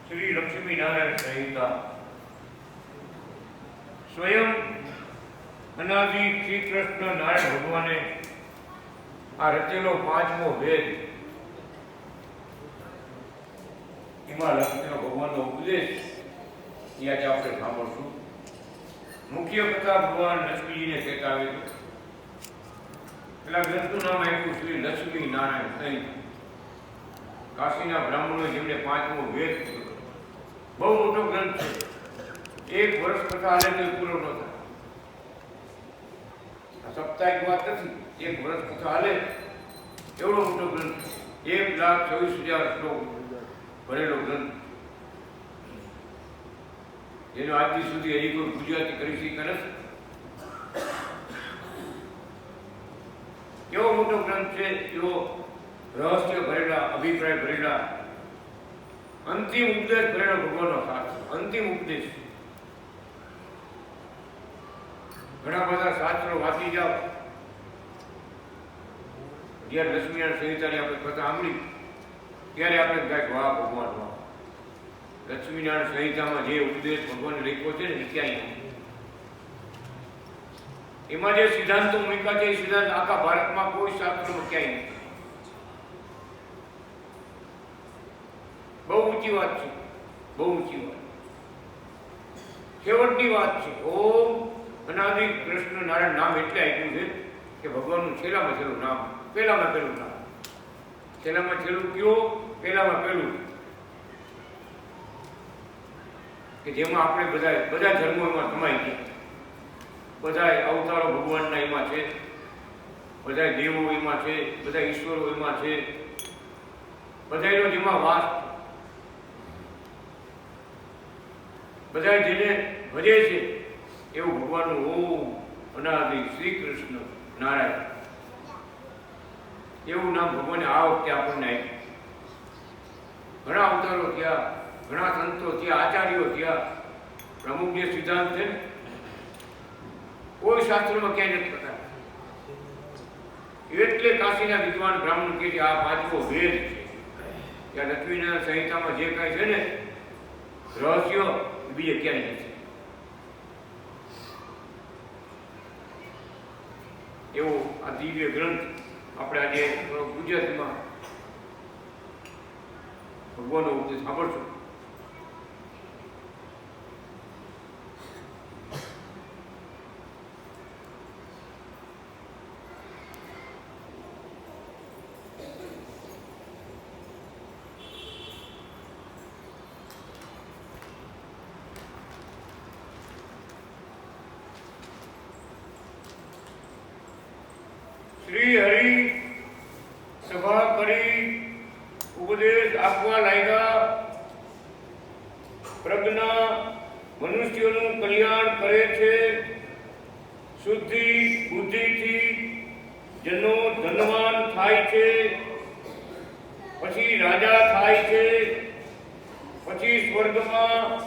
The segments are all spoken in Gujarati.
श्री लक्ष्मी नारायण संहिता स्वयं अनादि श्री कृष्ण नारायण भगवाने आ रचेलो पांचमो वेद एमां लक्ष्मी भगवाननो उपदेश ये आज आपणे सांभळशुं। मुख्य कथा भगवान लक्ष्मीजीने कहेता आवे छे। पेला ग्रंथनुं नाम आप्युं श्री लक्ष्मी नारायण संहिता। काशीना ब्राह्मणोए जेमणे पांचमो वेद बहु मोटो ग्रंथ है। एक वर्ष कथा हाले तो पूरो न थाय। आ साप्ताहिक बात नथी, एक वर्ष कथा हाले एवढो मोटो ग्रंथ, 1,24,000 श्लोक भरेलो ग्रंथ, जेनो आज सुधी हजी कोई गुजराती करी शके नथी। केवो मोटो ग्रंथ है, एवो रहस्य भरेला, अभिप्राय भरेला, अंतिम उपदेश भरेलो भगवाननो शास्त्र। अंतिम उपदेश घણા બધા શાસ્ત્રો વાંચી જાઓ। જ્યારે લક્ષ્મીનારાયણ સંહિતાની આપણે કથા સાંભળી ત્યારે આપણે કાંઈક વાહ ભગવાન વાહ, લક્ષ્મીનારાયણ સંહિતામાં જે ઉપદેશ ભગવાને લખ્યો છે ને ક્યાંય એમાં જે સિદ્ધાંતો મૂક્યા છે એ સિદ્ધાંત આખા ભારતમાં કોઈ શાસ્ત્રમાં ક્યાંય નથી। બહુ ઊંચી વાત છે, બહુ ઊંચી વાત। છેવટની વાત છે, ઓમ અનાદિ કૃષ્ણ નારાયણ નામ એટલે આપ્યું છે કે ભગવાનનું છેલ્લામાં છેલ્લું નામ, પહેલામાં પહેલું નામ। છેલ્લામાં છેલ્લું કયો, પહેલામાં પહેલું। કે જેમાં આપણે બધા ધર્મો એમાં સમાઈ ગયા, બધા અવતારો ભગવાનના એમાં છે, બધા દેવો એમાં છે, બધા ઈશ્વરો એમાં છે, બધાનો જેમાં વાસ, બધા જેને ભજે છે એવું ભગવાનનું ઓમ અનાદિ શ્રી કૃષ્ણ નારાયણ એવું નામ ભગવાને આ વખતે આપણને આપ્યું. ઘણા અવતારો થયા, ઘણા સંતો થયા, આચાર્યો થયા, પ્રમુખ જે સિદ્ધાંત છે કોઈ શાસ્ત્રમાં ક્યાંય નથી કરતા. એટલે કાશીના વિદ્વાન બ્રાહ્મણ કે આ પાંચમો વેદ છે. ત્યાં લક્ષ્મીનારાયણ સંહિતામાં જે કાંઈ છે ને રહસ્ય બીજે ક્યાંય નથી. એવો આ દિવ્ય ગ્રંથ આપણે આજે ગુજરાતીમાં ભગવાનનો ઉપદેશ સાંભળશું. શ્રી હરિ સભા કરી ઉપદેશ આપવા લાગ્યા. પ્રજ્ઞા મનુષ્યનું કલ્યાણ કરે છે. શુદ્ધિ બુદ્ધિથી જનો ધનવાન થાય છે, પછી રાજા થાય છે, પછી સ્વર્ગમાં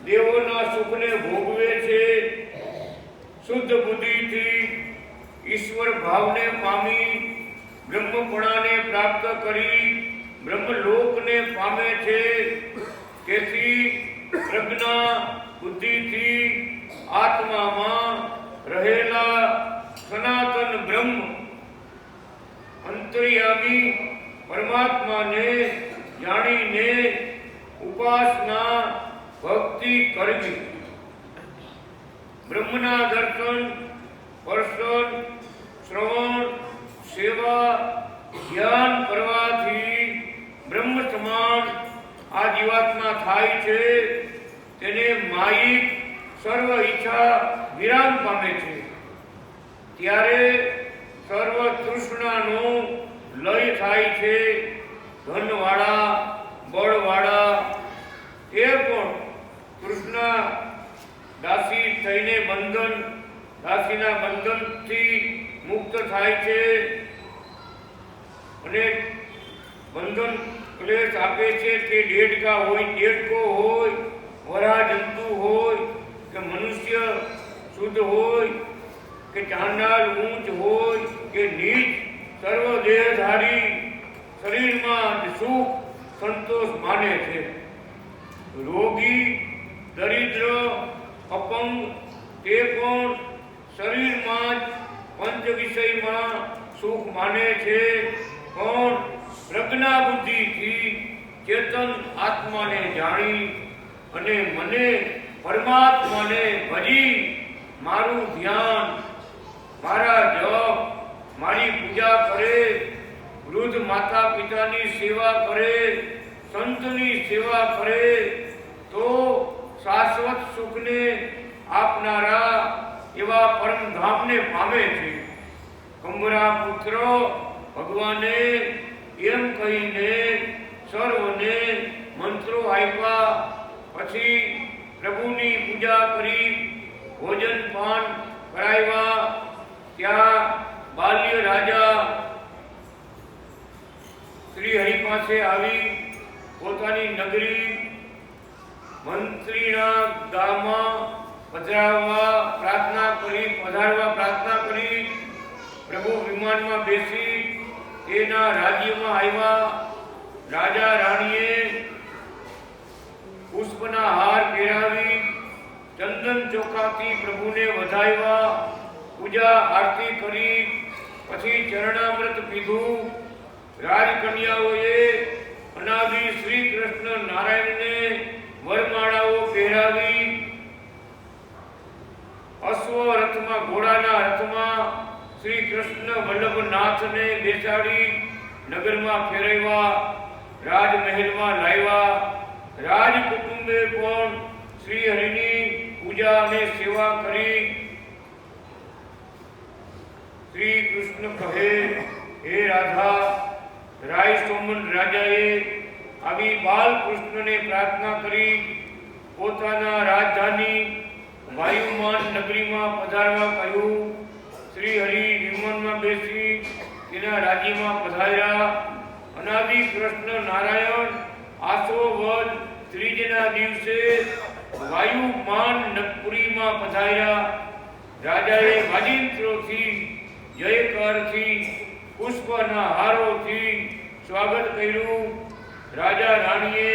દેવોના સુખને ભોગવે છે. શુદ્ધ બુદ્ધિથી ઈશ્વર ભાવને પામી બ્રહ્મપણાને પ્રાપ્ત કરી બ્રહ્મલોકને પામે છે. તેથી પ્રજ્ઞા બુદ્ધિથી આત્મામાં રહેલા સનાતન બ્રહ્મ અંતર્યામી પરમાત્માને જાણીને ઉપાસના ભક્તિ કરવી. બ્રહ્મના દર્શન, સ્પર્શન, શ્રવણ, સેવા, ધ્યાન કરવાથી બ્રહ્મ સમાન આ જીવાત્મા થાય છે. તેને માયિક સર્વ ઈચ્છા વિરામ પામે છે. ત્યારે સર્વ તૃષ્ણાનો લય થાય છે. ધનવાળા, બળવાળા એ પણ તૃષ્ણા દાસી થઈને દાસીના બંધનથી મુક્ત થાય છે. અને બંધન ક્લેશ આપે છે કે દેડકા હોય, દેડકો હોય, વરા જંતુ હોય કે મનુષ્ય શુદ્ધ હોય કે ચાંડાલ ઊંચ હોય કે નીચ, સર્વ દેહધારી શરીરમાં સુખ સંતોષ માને છે. રોગી, દરિદ્ર, અપંગ તે પણ શરીરમાં જ પંચ વિષયમાં સુખ માને છે. પણ પ્રજ્ઞા બુદ્ધિથી ચેતન આત્માને જાણી અને મને પરમાત્માને ભજી મારું ધ્યાન, મારા જપ, મારી પૂજા કરે, વૃદ્ધ માતા પિતાની સેવા કરે, સંતની સેવા કરે તો શાશ્વત સુખને આપનારા એવા પરમધામને પામે છે. કંબરા પુત્ર ભગવાને એમ કહીને સર્વને મંત્રો આપ્યા. પછી પ્રભુની પૂજા કરી, ભોજન પાન કરાવ્યા. ત્યાં બાલ્ય રાજા શ્રી હરિ પાસે આવી પોતાની નગરી મંત્રીના ગામમાં પધારવા પ્રાર્થના કરી પ્રભુ વિમાનમાં બેસી એના રાજ્યમાં આવ્યા. રાજા રાણીએ પુષ્પના હાર પહેરાવી ચંદન ચોખાથી પ્રભુને વધાવ્યા, પૂજા આરતી કરી, પછી ચરણામૃત પીધું. રાજકન્યાઓએ અનાદિ શ્રી કૃષ્ણ નારાયણને વરમાળાઓ પહેરાવી અશ્વ રથમાં, ઘોડાના રથમાં શ્રી કૃષ્ણ વલ્લભનાથને બેસાડી નગરમાં ફેરવ્યા, રાજમહેલમાં લાવ્યા. રાજકુટુંબે પણ શ્રી હરિની પૂજા અને સેવા કરી શ્રી કૃષ્ણ કહે, હે રાધા, રાય સોમન રાજાએ આવી બાલકૃષ્ણને પ્રાર્થના કરી પોતાના રાજધાની વાયુમાન નગરીમાં પધારવા કહ્યું. શ્રી હરિ વિમાનમાં બેસી તેના રાજ્યમાં પધાર્યા. અનાદિ કૃષ્ણ નારાયણ આસો વદ ત્રીજના દિવસે વાયુમાન નગરીમાં પધાર્યા. રાજાએ વાજિંત્રોથી, જયકારથી, પુષ્પના હારોથી સ્વાગત કર્યું. રાજા રાણીએ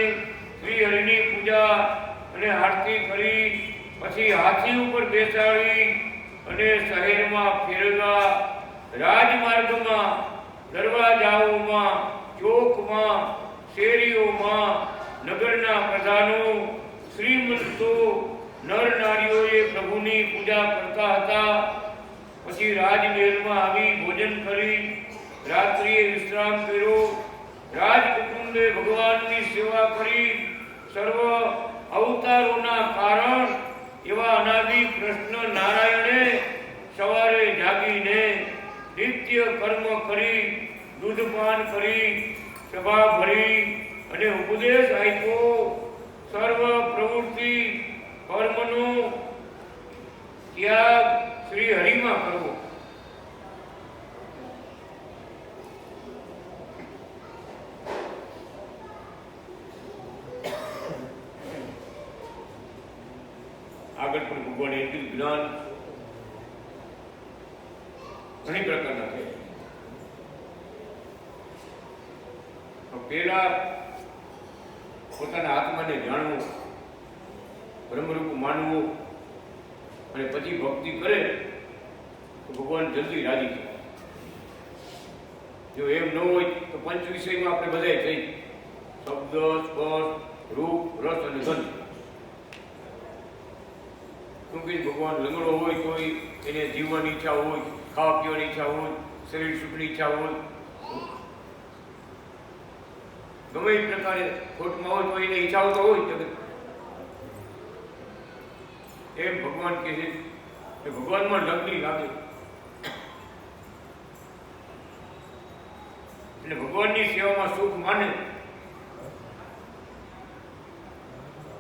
શ્રી હરિની પૂજા અને આરતી કરી. પછી હાથી ઉપર બેસાડી અને શહેરમાં ફેરવ્યા. રાજમાર્ગમાં, દરવાજાઓમાં, ચોકમાં, શેરીઓમાં નગરના પ્રધાનો, શ્રીમંતો, નર નારીઓએ પ્રભુની પૂજા કરતા હતા. પછી રાજમહેલમાં આવી ભોજન કરી રાત્રિએ વિશ્રામ કર્યો. રાજકુટુંબે ભગવાનની સેવા કરી. સર્વ અવતારોના કારણ એવા અનાદિ કૃષ્ણ નારાયણે સવારે જાગીને નિત્ય કર્મ કરી, દૂધપાન કરી, સભા ભરી અને ઉપદેશ આપ્યો. સર્વ પ્રવૃત્તિ કર્મનો ત્યાગ શ્રી હરિમાં કરવો. આગળ પણ ભગવાને એટલું જ્ઞાન ઘણી પ્રકારના છે. પહેલા પોતાના આત્માને જાણવું, બ્રહ્મરૂપ માનવું અને પછી ભક્તિ કરે તો ભગવાન જલ્દી રાજી થાય. જો એમ ન હોય તો પંચ વિષયમાં આપણે બધા થઈ શબ્દ, સ્પર્શ, રૂપ, રસ અને ગંધ. ક્યોંકિ ભગવાન લંગડો હોય તો એને જીવવાની ઈચ્છા હોય, ખાવા પીવાની ઈચ્છા હોય, શરીર સુખની ઈચ્છા હોય, ગમે એ પ્રકારે ખોટમાં હોય તો એને ઈચ્છાઓ તો હોય જગત. એમ ભગવાન કહે છે કે ભગવાનમાં લગ્ન લાગે અને ભગવાનની સેવામાં સુખ માને,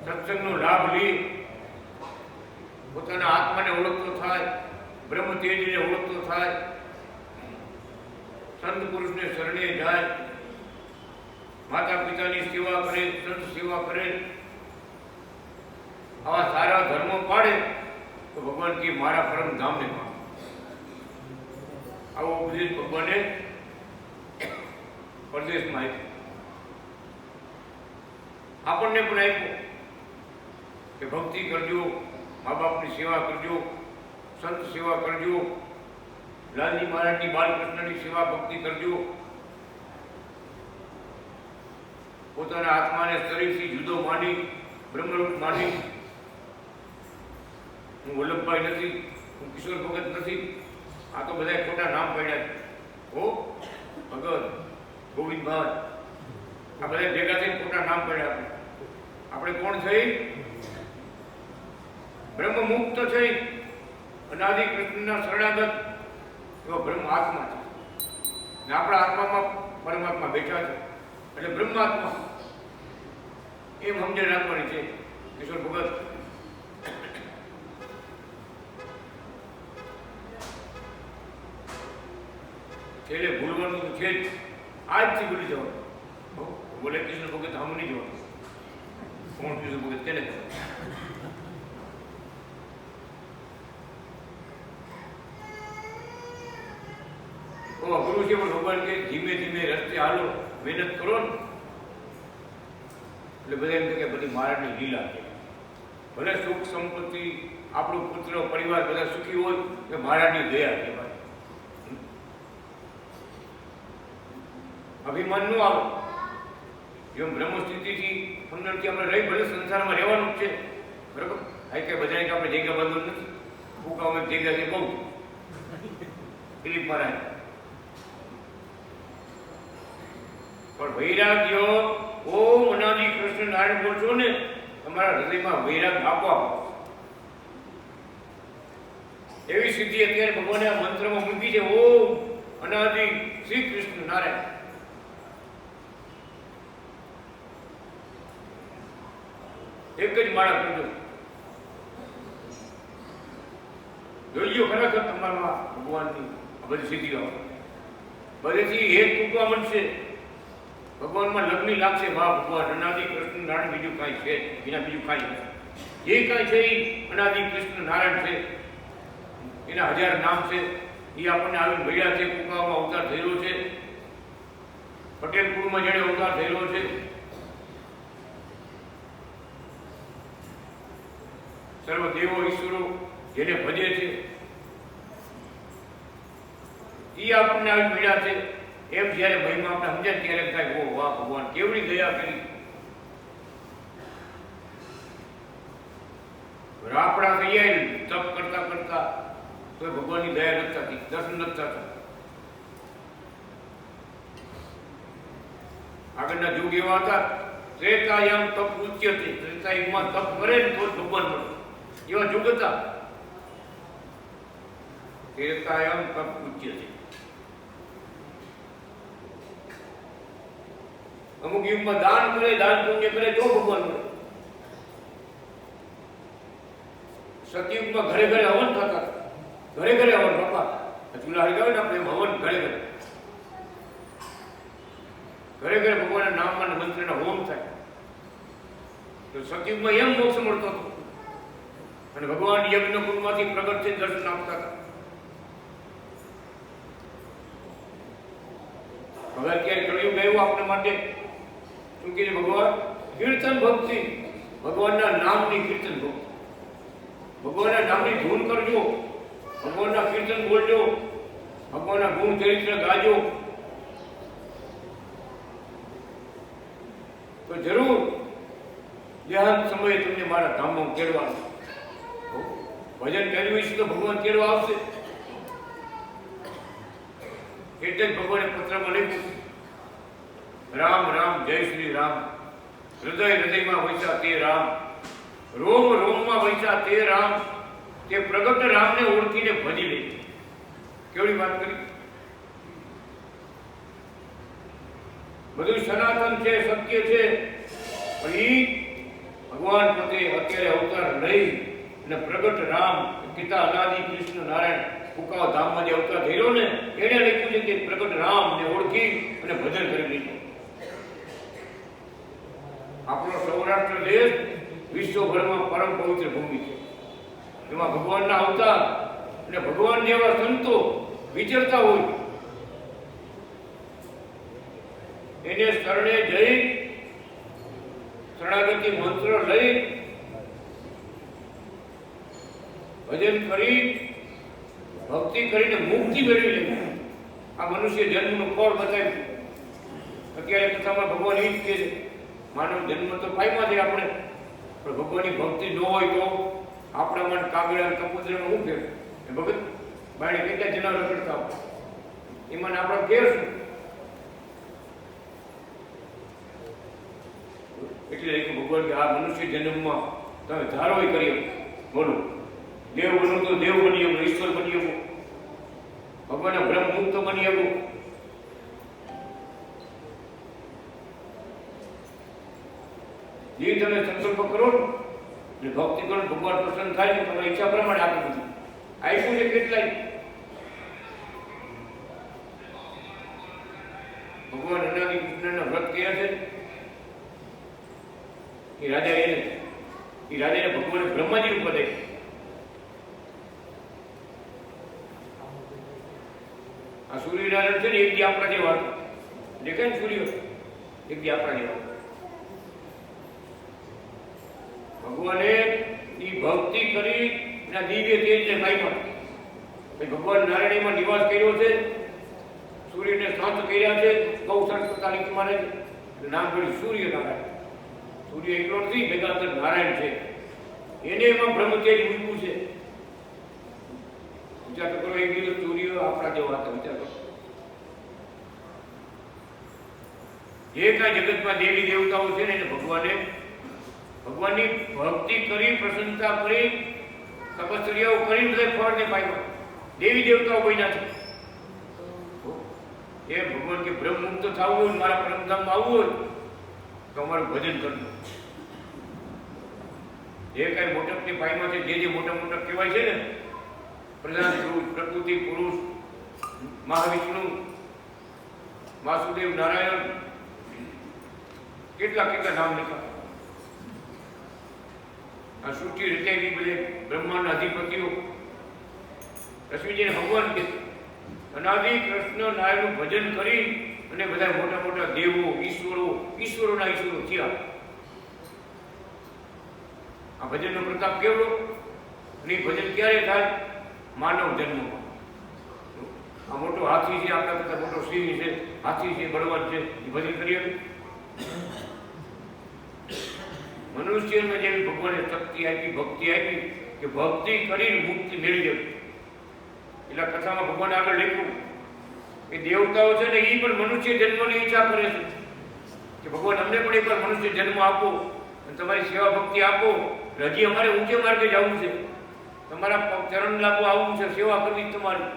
સત્સંગનો લાભ લે, પોતાના આત્માને ઓળખતો થાય, બ્રહ્મ તેજને ઓળખતો થાય, સંત પુરુષને શરણે જાય, માતા પિતાની સેવા કરે, સંત સેવા કરે, આવા સારા ધર્મો પાડે તો ભગવાન કે મારા પરમ ધામને પામે. આવો ઉપદેશ ભગવાને પરદેશમાં આપ્યો, આપણને પણ આપ્યો કે ભક્તિ કરજો, મા બાપની સેવા કરજો, સંત સેવા કરજો, લાલજી મહારાજની બાલકૃષ્ણની સેવા ભક્તિ કરજો. પોતાના આત્માને શરીરથી જુદો માની, બ્રહ્મરૂપ માની, હું વલ્લભભાઈ નથી, હું કિશોર ભગત નથી, આ તો બધા ખોટા નામ પડ્યા છે. હો ભગત, ગોવિંદભાઈ, આ બધા ભેગા થઈને ખોટા નામ પડ્યા. આપણે કોણ થઈ? બ્રહ્મ મુક્ત થઈ અનાદિ કૃષ્ણના શરણાગત એવો બ્રહ્મ આત્મા છે. ને આપણા આત્મામાં પરમાત્મા બેઠા છે એટલે બ્રહ્માત્મા એમ સમજણ રાખવાની છે. કિશોર ભગત છેલ્લે ભૂલવાનું છે જ, આજથી ભૂલી જવાનું. બોલે કિશોર ભગત આમ નહીં જવાનું. કોણ કિશોર ભગત કેને અઘરું છે, પણ ભગવાન કે ધીમે ધીમે રસ્તે હાલો, મહેનત કરો ને એટલે બધા એમ કે બધી મહારાજની લીલા છે. ભલે સુખ સંપત્તિ, આપણું પુત્ર પરિવાર બધા સુખી હોય કે મહારાજની દયા કહેવાય. અભિમાન નું આવે. જેમ બ્રહ્મ સ્થિતિથી અંદરથી આપણે રહી, ભલે સંસારમાં રહેવાનું જ છે બરાબર. આ કે બધાને કે આપણે જગ્યા બંધ નથી, ભૂકામાં જગ્યા છે બહુ. દિલીપ મહારાજ પણ વૈરાગ્ય ઓમ અનાદિ કૃષ્ણ નારાયણ બોલશો ને તમારા હૃદયમાં વૈરાગ આપવા એવી સિદ્ધિ અત્યારે ભગવાને આ મંત્રમાં મૂકી છે. ઓમ અનાદિ શ્રી કૃષ્ણ નારાયણ. એક જ માળા કરજો. જોઈજો ખરેખર તમારા ભગવાનની બધી સિદ્ધિઓ બધેથી એક તૂટવા મળશે. ભગવાનમાં લગ્ન લાગશે. વાહ ભગવાન અનાદિ કૃષ્ણ નારાયણ, બીજું કાંઈ છે એના બીજું કાંઈ નથી. જે કાંઈ છે એ અનાદિ કૃષ્ણ નારાયણ છે. એના 1000 નામ છે. એ આપણને આવી મળ્યા છે. કુકામાં અવતાર થયેલો છે. પટેલ કુળમાં જેણે અવતાર થયેલો છે. સર્વ દેવો ઈશ્વરો જેને ભજે છે એ આપણને આવી મળ્યા છે. એમ જયારે મહિમા આપણે સમજે ત્યારે થાય ઓ વાહ ભગવાન કેવડી દયા કરી. રાપડા થઈ જાય તપ કરતા કરતા તો ભગવાનની દયા નથી થતી, દર્શન નથી થતા. આગળના યુગ એવા હતા ત્રેતાયમ તપ ઉચ્યતે. ત્રેતાયુગમાં તપ કરે ને તો ભગવાન મળે એવા યુગ હતા. ત્રેતાયમ તપ ઉચ્યતે. અમુક યુગમાં દાન કરે, દાન પુણ્ય કરે તો ભગવાન મળે. સતયુગમાં ઘરે ઘરે હવન થતા. ઘરે ઘરે હવન. બાપા ચૂલા હળગાવે ને આપણે હવન ઘરે ઘરે ઘરે ઘરે ભગવાનના નામમાં મંત્રના હોમ થાય. તો સતયુગમાં એમ મોક્ષ મળતો હતો. અને ભગવાન યજ્ઞ કુંડમાંથી પ્રગટ થઈને દર્શન આપતા હતા. હવે અત્યારે કળિયુગ આવ્યું આપણા માટે શું કીધું ભગવાન? કીર્તન ભક્તિ. ભગવાનના નામની કીર્તન ભક્તિ. ભગવાનના નામની ધૂન કરજો, ભગવાનના કીર્તન બોલજો, ભગવાનના ગુણ ચરિત્ર ગાજો. તો જરૂર દેહાંત સમયે તમને મારા ધામમાં કેળવાનું. ભજન કર્યું છે તો ભગવાન કેળવા આવશે. એટલે જ ભગવાને પત્રમાં લખ્યું રામ રામ જય શ્રી રામ. હૃદય હૃદયમાં વૈસા તે રામ, રોમ રોમમાં વૈસા તે રામ. તે પ્રગટ રામને ઓળખીને ભજી લે. કેવડી વાત કરી. બધું સનાતન છે, સત્ય છે. પણ એ ભગવાન પોતે અત્યારે અવતાર લઈ અને પ્રગટ રામ પિતા અનાદિ કૃષ્ણ નારાયણ કુકાવ ધામમાં જે અવતાર થયેલો ને એને લખ્યું છે કે પ્રગટ રામને ઓળખી અને ભજન કરી લીધું. આપણો સૌરાષ્ટ્ર દેશ વિશ્વભરમાં પરમ પવિત્ર ભૂમિ છે. એમાં ભગવાનના અવતાર અને ભગવાન જેવા સંતો વિચરતા હોય એને શરણે જઈ શરણાગતિ મંત્ર લઈ ભજન કરી ભક્તિ કરીને મુક્તિ મેળવી લે. આ મનુષ્ય જન્મનું ફળ બતાવ્યું. અત્યારે કથામાં ભગવાન એ જ કહે છે માનવ જન્મ તો પામ્યા છે આપણે, પણ ભગવાનની ભક્તિ ન હોય તો આપણા મન કાગડા કપૂતરામાં શું ફેર? ભગત બાળે કેટલા જનાવર કરતા હોય એમાં આપણા ફેર શું? એટલે ભગવાન કે આ મનુષ્ય જન્મમાં તમે ધારો કરી બોલો દેવ બનો તો દેવ બની શકો, ઈશ્વર બની શકો, ભગવાનના બ્રહ્મ મુક્ત બની શકો. જે તમે સંકલ્પ કરો ને ભક્તિ કરો ભગવાન પ્રસન્ન થાય ને તમારી ઈચ્છા પ્રમાણે આપી દીધું. આપ્યું છે કેટલાય. ભગવાન અનાદિ કૃષ્ણના વ્રત કર્યા છે. એ રાજાને ભગવાને બ્રહ્માજી રૂપ બતાવ્યું. આ સૂર્યનારાયણ છે ને એક દી આપણા જેવા દેખાય ને સૂર્ય એક દી આપણા જેવા. ભગવાને એ ભક્તિ કરી એના દિવ્ય તેજને માયમાં ભગવાન નારાયણમાં નિવાસ કર્યો છે. સૂર્યને શાંત કર્યા છે. ગૌશાળ પોતાની માને નામ પડ્યું સૂર્યનારાયણ. સૂર્ય એકલો નથી, ભેગા નારાયણ છે. એને એમાં બ્રહ્મ તેજ મૂક્યું છે. વિચાર કરો એક દિવસ સૂર્ય આપણા જેવા હતા. વિચાર કરો જે કાંઈ જગતમાં દેવી દેવતાઓ છે ને એને ભગવાને ભગવાનની ભક્તિ કરી, પ્રશંસા કરી, તપસ્યાઓ કરી બધા ફળને પામ્યા. દેવી દેવતાઓ બન્યા છે. એ ભગવાન કે બ્રહ્મ મુક્ત થવું હોય, મારા પરમધામમાં આવવું હોય તો અમારું ભજન કરવું. જે કઈ મોટપની પાયમાં છે, જે મોટા મોટા કહેવાય છે ને, પ્રધાન પુરુષ, પ્રકૃતિ પુરુષ, મહાવિષ્ણુ, વાસુદેવ, નારાયણ, કેટલા કેટલા નામ લખા. આ સૃષ્ટિ રચાયેલી બધે બ્રહ્માંડના અધિપતિઓ લક્ષ્મીજીને ભગવાન કે અનાદિ કૃષ્ણ નારાયણનું ભજન કરી અને બધા મોટા મોટા દેવો, ઈશ્વરોના ઈશ્વરો થયા. આ ભજનનો પ્રતાપ કેવડો. અને ભજન ક્યારે થાય? માનવ જન્મમાં. આ મોટો હાથી છે, આપણા કરતા મોટો સિંહ છે, હાથી છે, બળવાન છે, એ ભજન કરી શકે? મનુષ્યને જેવી ભગવાને શક્તિ આપી, ભક્તિ આપી કે ભક્તિ કરીને મુક્તિ મેળવી શકે. એટલે કથામાં ભગવાન આગળ લખ્યું કે દેવતાઓ છે ને એ પણ મનુષ્ય જન્મની ઈચ્છા કરે છે કે ભગવાન અમને પણ એકવાર મનુષ્ય જન્મ આપો અને તમારી સેવા ભક્તિ આપો. હજી અમારે ઊંચે માર્ગે જવું છે, તમારા ચરણ લાભો આવવું છે, સેવા કરવી તમારી.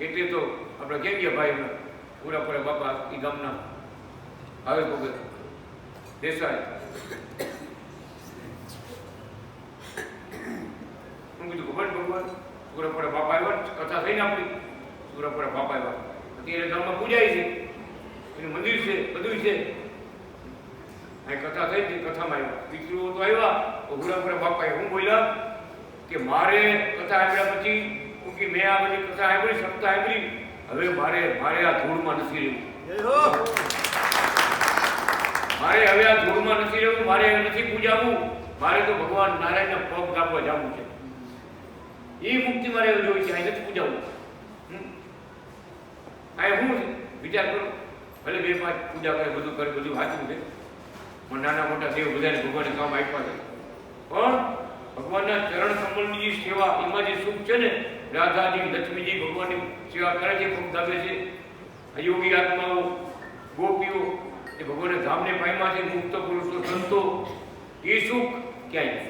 એટલે તો આપણે કેમ ગયા ભાઈ પૂરા બાપા એ ગામના આવે ભગત દેસાઈ હું કીધું ખબર ભગવાન પૂરા બાપા આવ્યા, કથા થઈને આપણી પૂરા બાપા આવ્યા. અત્યારે ગામમાં પૂજાય છે, એનું મંદિર છે, બધું છે. અહીં કથા થઈ હતી, કથામાં આવ્યા પિતૃઓ તો આવ્યા. તો પૂરા બાપાએ હું બોલ્યા કે મારે કથા સાંભળ્યા પછી હું કે મેં આ બધી કથા સાંભળી, સપ્તાહ સાંભળી, હવે મારે આ ધૂળમાં નથી રહેવું. મારે હવે આ ધૂળમાં નથી રહેવું, મારે નથી પૂજાવું, મારે તો ભગવાન નારાયણના પગ દાબવા જવું છે. એ મુક્તિ મારે જોઈ છે, અહીં નથી પૂજાવું. આ શું છે વિચાર કરો. ભલે 2-5 પૂજા કરે, બધું કરે, બધું સાચું છે, પણ નાના મોટા દેવ બધાને ભગવાને કામ આપ્યા છે. પણ ભગવાનના ચરણ કમળની સેવા, એમાં જે સુખ છે ને, રાધાજી, લક્ષ્મીજી ભગવાનની સેવા કરે છે, પગ દાબે છે. યોગી આત્માઓ, ગોપીઓ એ ભગવાનને ધામને પામ્યા છે, મુક્ત પુરુષો, સંતો. એ સુખ ક્યાંય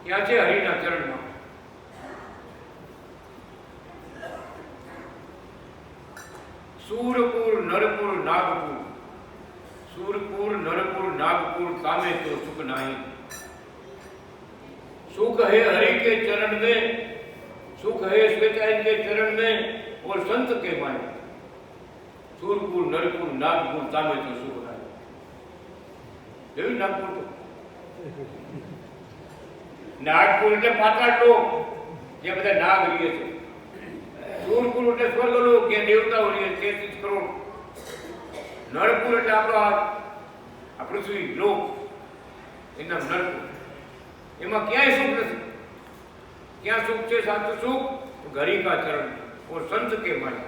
ક્યાં છે? હરિના ચરણમાં. સુરપુર નરપુર નાગપુર, સુરપુર नरपुर नागपुर कामे तो सुख नहीं. सुख है हरि के चरण में, सुख है श्वेतायन के चरण में और संत के माए. सुरपुर नरपुर नागपुर कामे तो सुख नहीं. જોયું નાગપુર તો? નાગપુર એટલે પાતાળ લોક, જે બધા નાગ રહે છે. સુરપુર એટલે સ્વર્ગ લોક, જે દેવતાઓ રહે 33 કરોડ. નરપુર એટલે આપણો પૃથ્વી લોક, એના નરપુર. એમાં ક્યાંય સુખ નથી. ક્યાં સુખ છે? સાચું સુખ હરિ કા ચરણ ઓર સંત કે માય.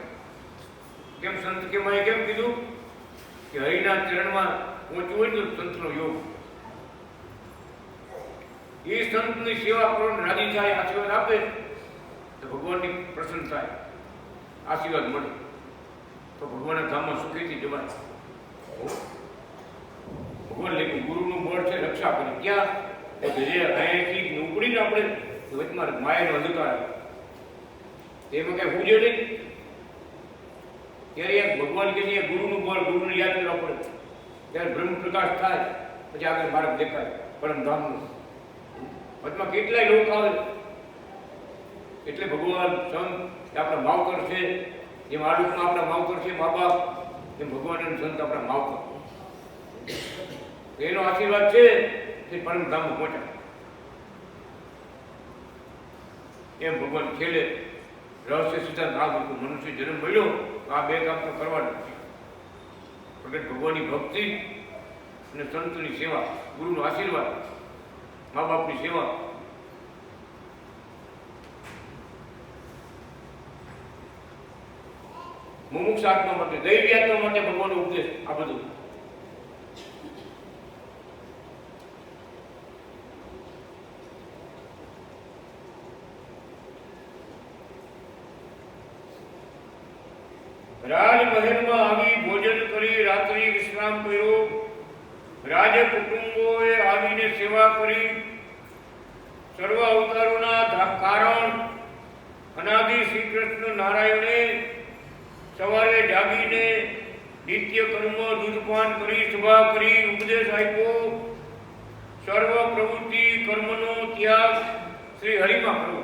કેમ સંત કે માય કેમ કીધું? કે હરિના ચરણમાં પહોંચવું હોય તો સંતનો યોગ. એ સંતની સેવા કરો, રાજી થાય, આશીર્વાદ આપે તો ભગવાનની પ્રસન્ન થાય, આશીર્વાદ મળે તો ભગવાનના ધામમાં સુખેથી જવાય. ભગવાન લેખું ગુરુનું બળ છે, રક્ષા કરે. ક્યાં? જે અહીંયાથી ઉપડીને આપણે વચમાં માયાનો અધિકાર આવે, એમાં કઈ પૂજે નહીં. ત્યારે એક ભગવાન કે છે ગુરુનું બળ, ગુરુને યાદ કરવા પડે. ત્યારે બ્રહ્મ પ્રકાશ થાય, પછી આગળ માર્ગ દેખાય પરમધામનો. વચમાં કેટલાય લોક આવે. એટલે ભગવાન સંત આપણા માવતર છે. જેમ આડુકમાં આપણા માવતર છે મા બાપ, એમ ભગવાન અને સંત આપણા માવતર. એનો આશીર્વાદ છે તે પરમધામમાં પહોંચાય. એમ ભગવાન છેલ્લે રહસ્ય સિદ્ધાંત આ બધું મનુષ્ય જન્મ મળ્યો આ 2 કામ તો કરવાનું છે. પ્રગટ ભગવાનની ભક્તિ અને સંતની સેવા, ગુરુનો આશીર્વાદ, મા બાપની સેવા. મુમુક્ષ આત્મા માટે, દૈવી આત્મા માટે ભગવાનનો ઉપદેશ આ બધું. રાજમહેલમાં આવી ભોજન કરી રાત્રિ વિશ્રામ કર્યો. રાજ કુટુંબોએ આવીને સેવા કરી. સર્વ અવતારોના કારણ અનાદિ શ્રી કૃષ્ણ નારાયણે સવારે જાગીને નિત્ય કર્મ દૂધપાન કરી, સભા કરી, ઉપદેશ આપ્યો. સર્વ પ્રવૃત્તિ કર્મનો ત્યાગ શ્રી હરિમાં કરવો.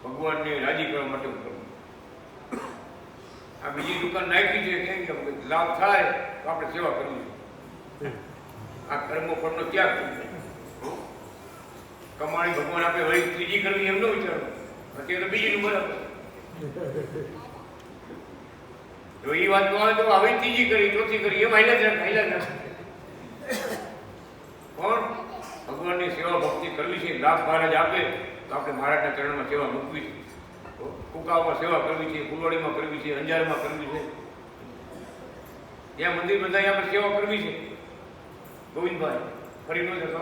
ભગવાનને રાજી કરવા માટે કરવું. આ બીજી દુકાન નાખી છે કે લાભ થાય તો આપણે સેવા કરવી છે. આ કર્મો ફળનો ત્યાગ કરવો. કમાણી ભગવાન આપણે વળી ત્રીજી કરવી એમ ન વિચારવું. અત્યારે તો બીજીનું બરાબર. જો એ વાત તો આવે તો હવે ત્રીજી કરી, ચોથી કરી, એમ હાલ્યા જ રાખે. પણ ભગવાનની સેવા ભક્તિ કરવી છે. લાભ મહારાજ આપે તો આપણે મહારાજના ચરણમાં સેવા મૂકવી છે. કુકાઓમાં સેવા કરવી છે, ફૂલવાડીમાં કરવી છે, અંજારમાં કરવી છે, ત્યાં મંદિર બધા આપણે સેવા કરવી છે. ગોવિંદભાઈ ફરી ન જશો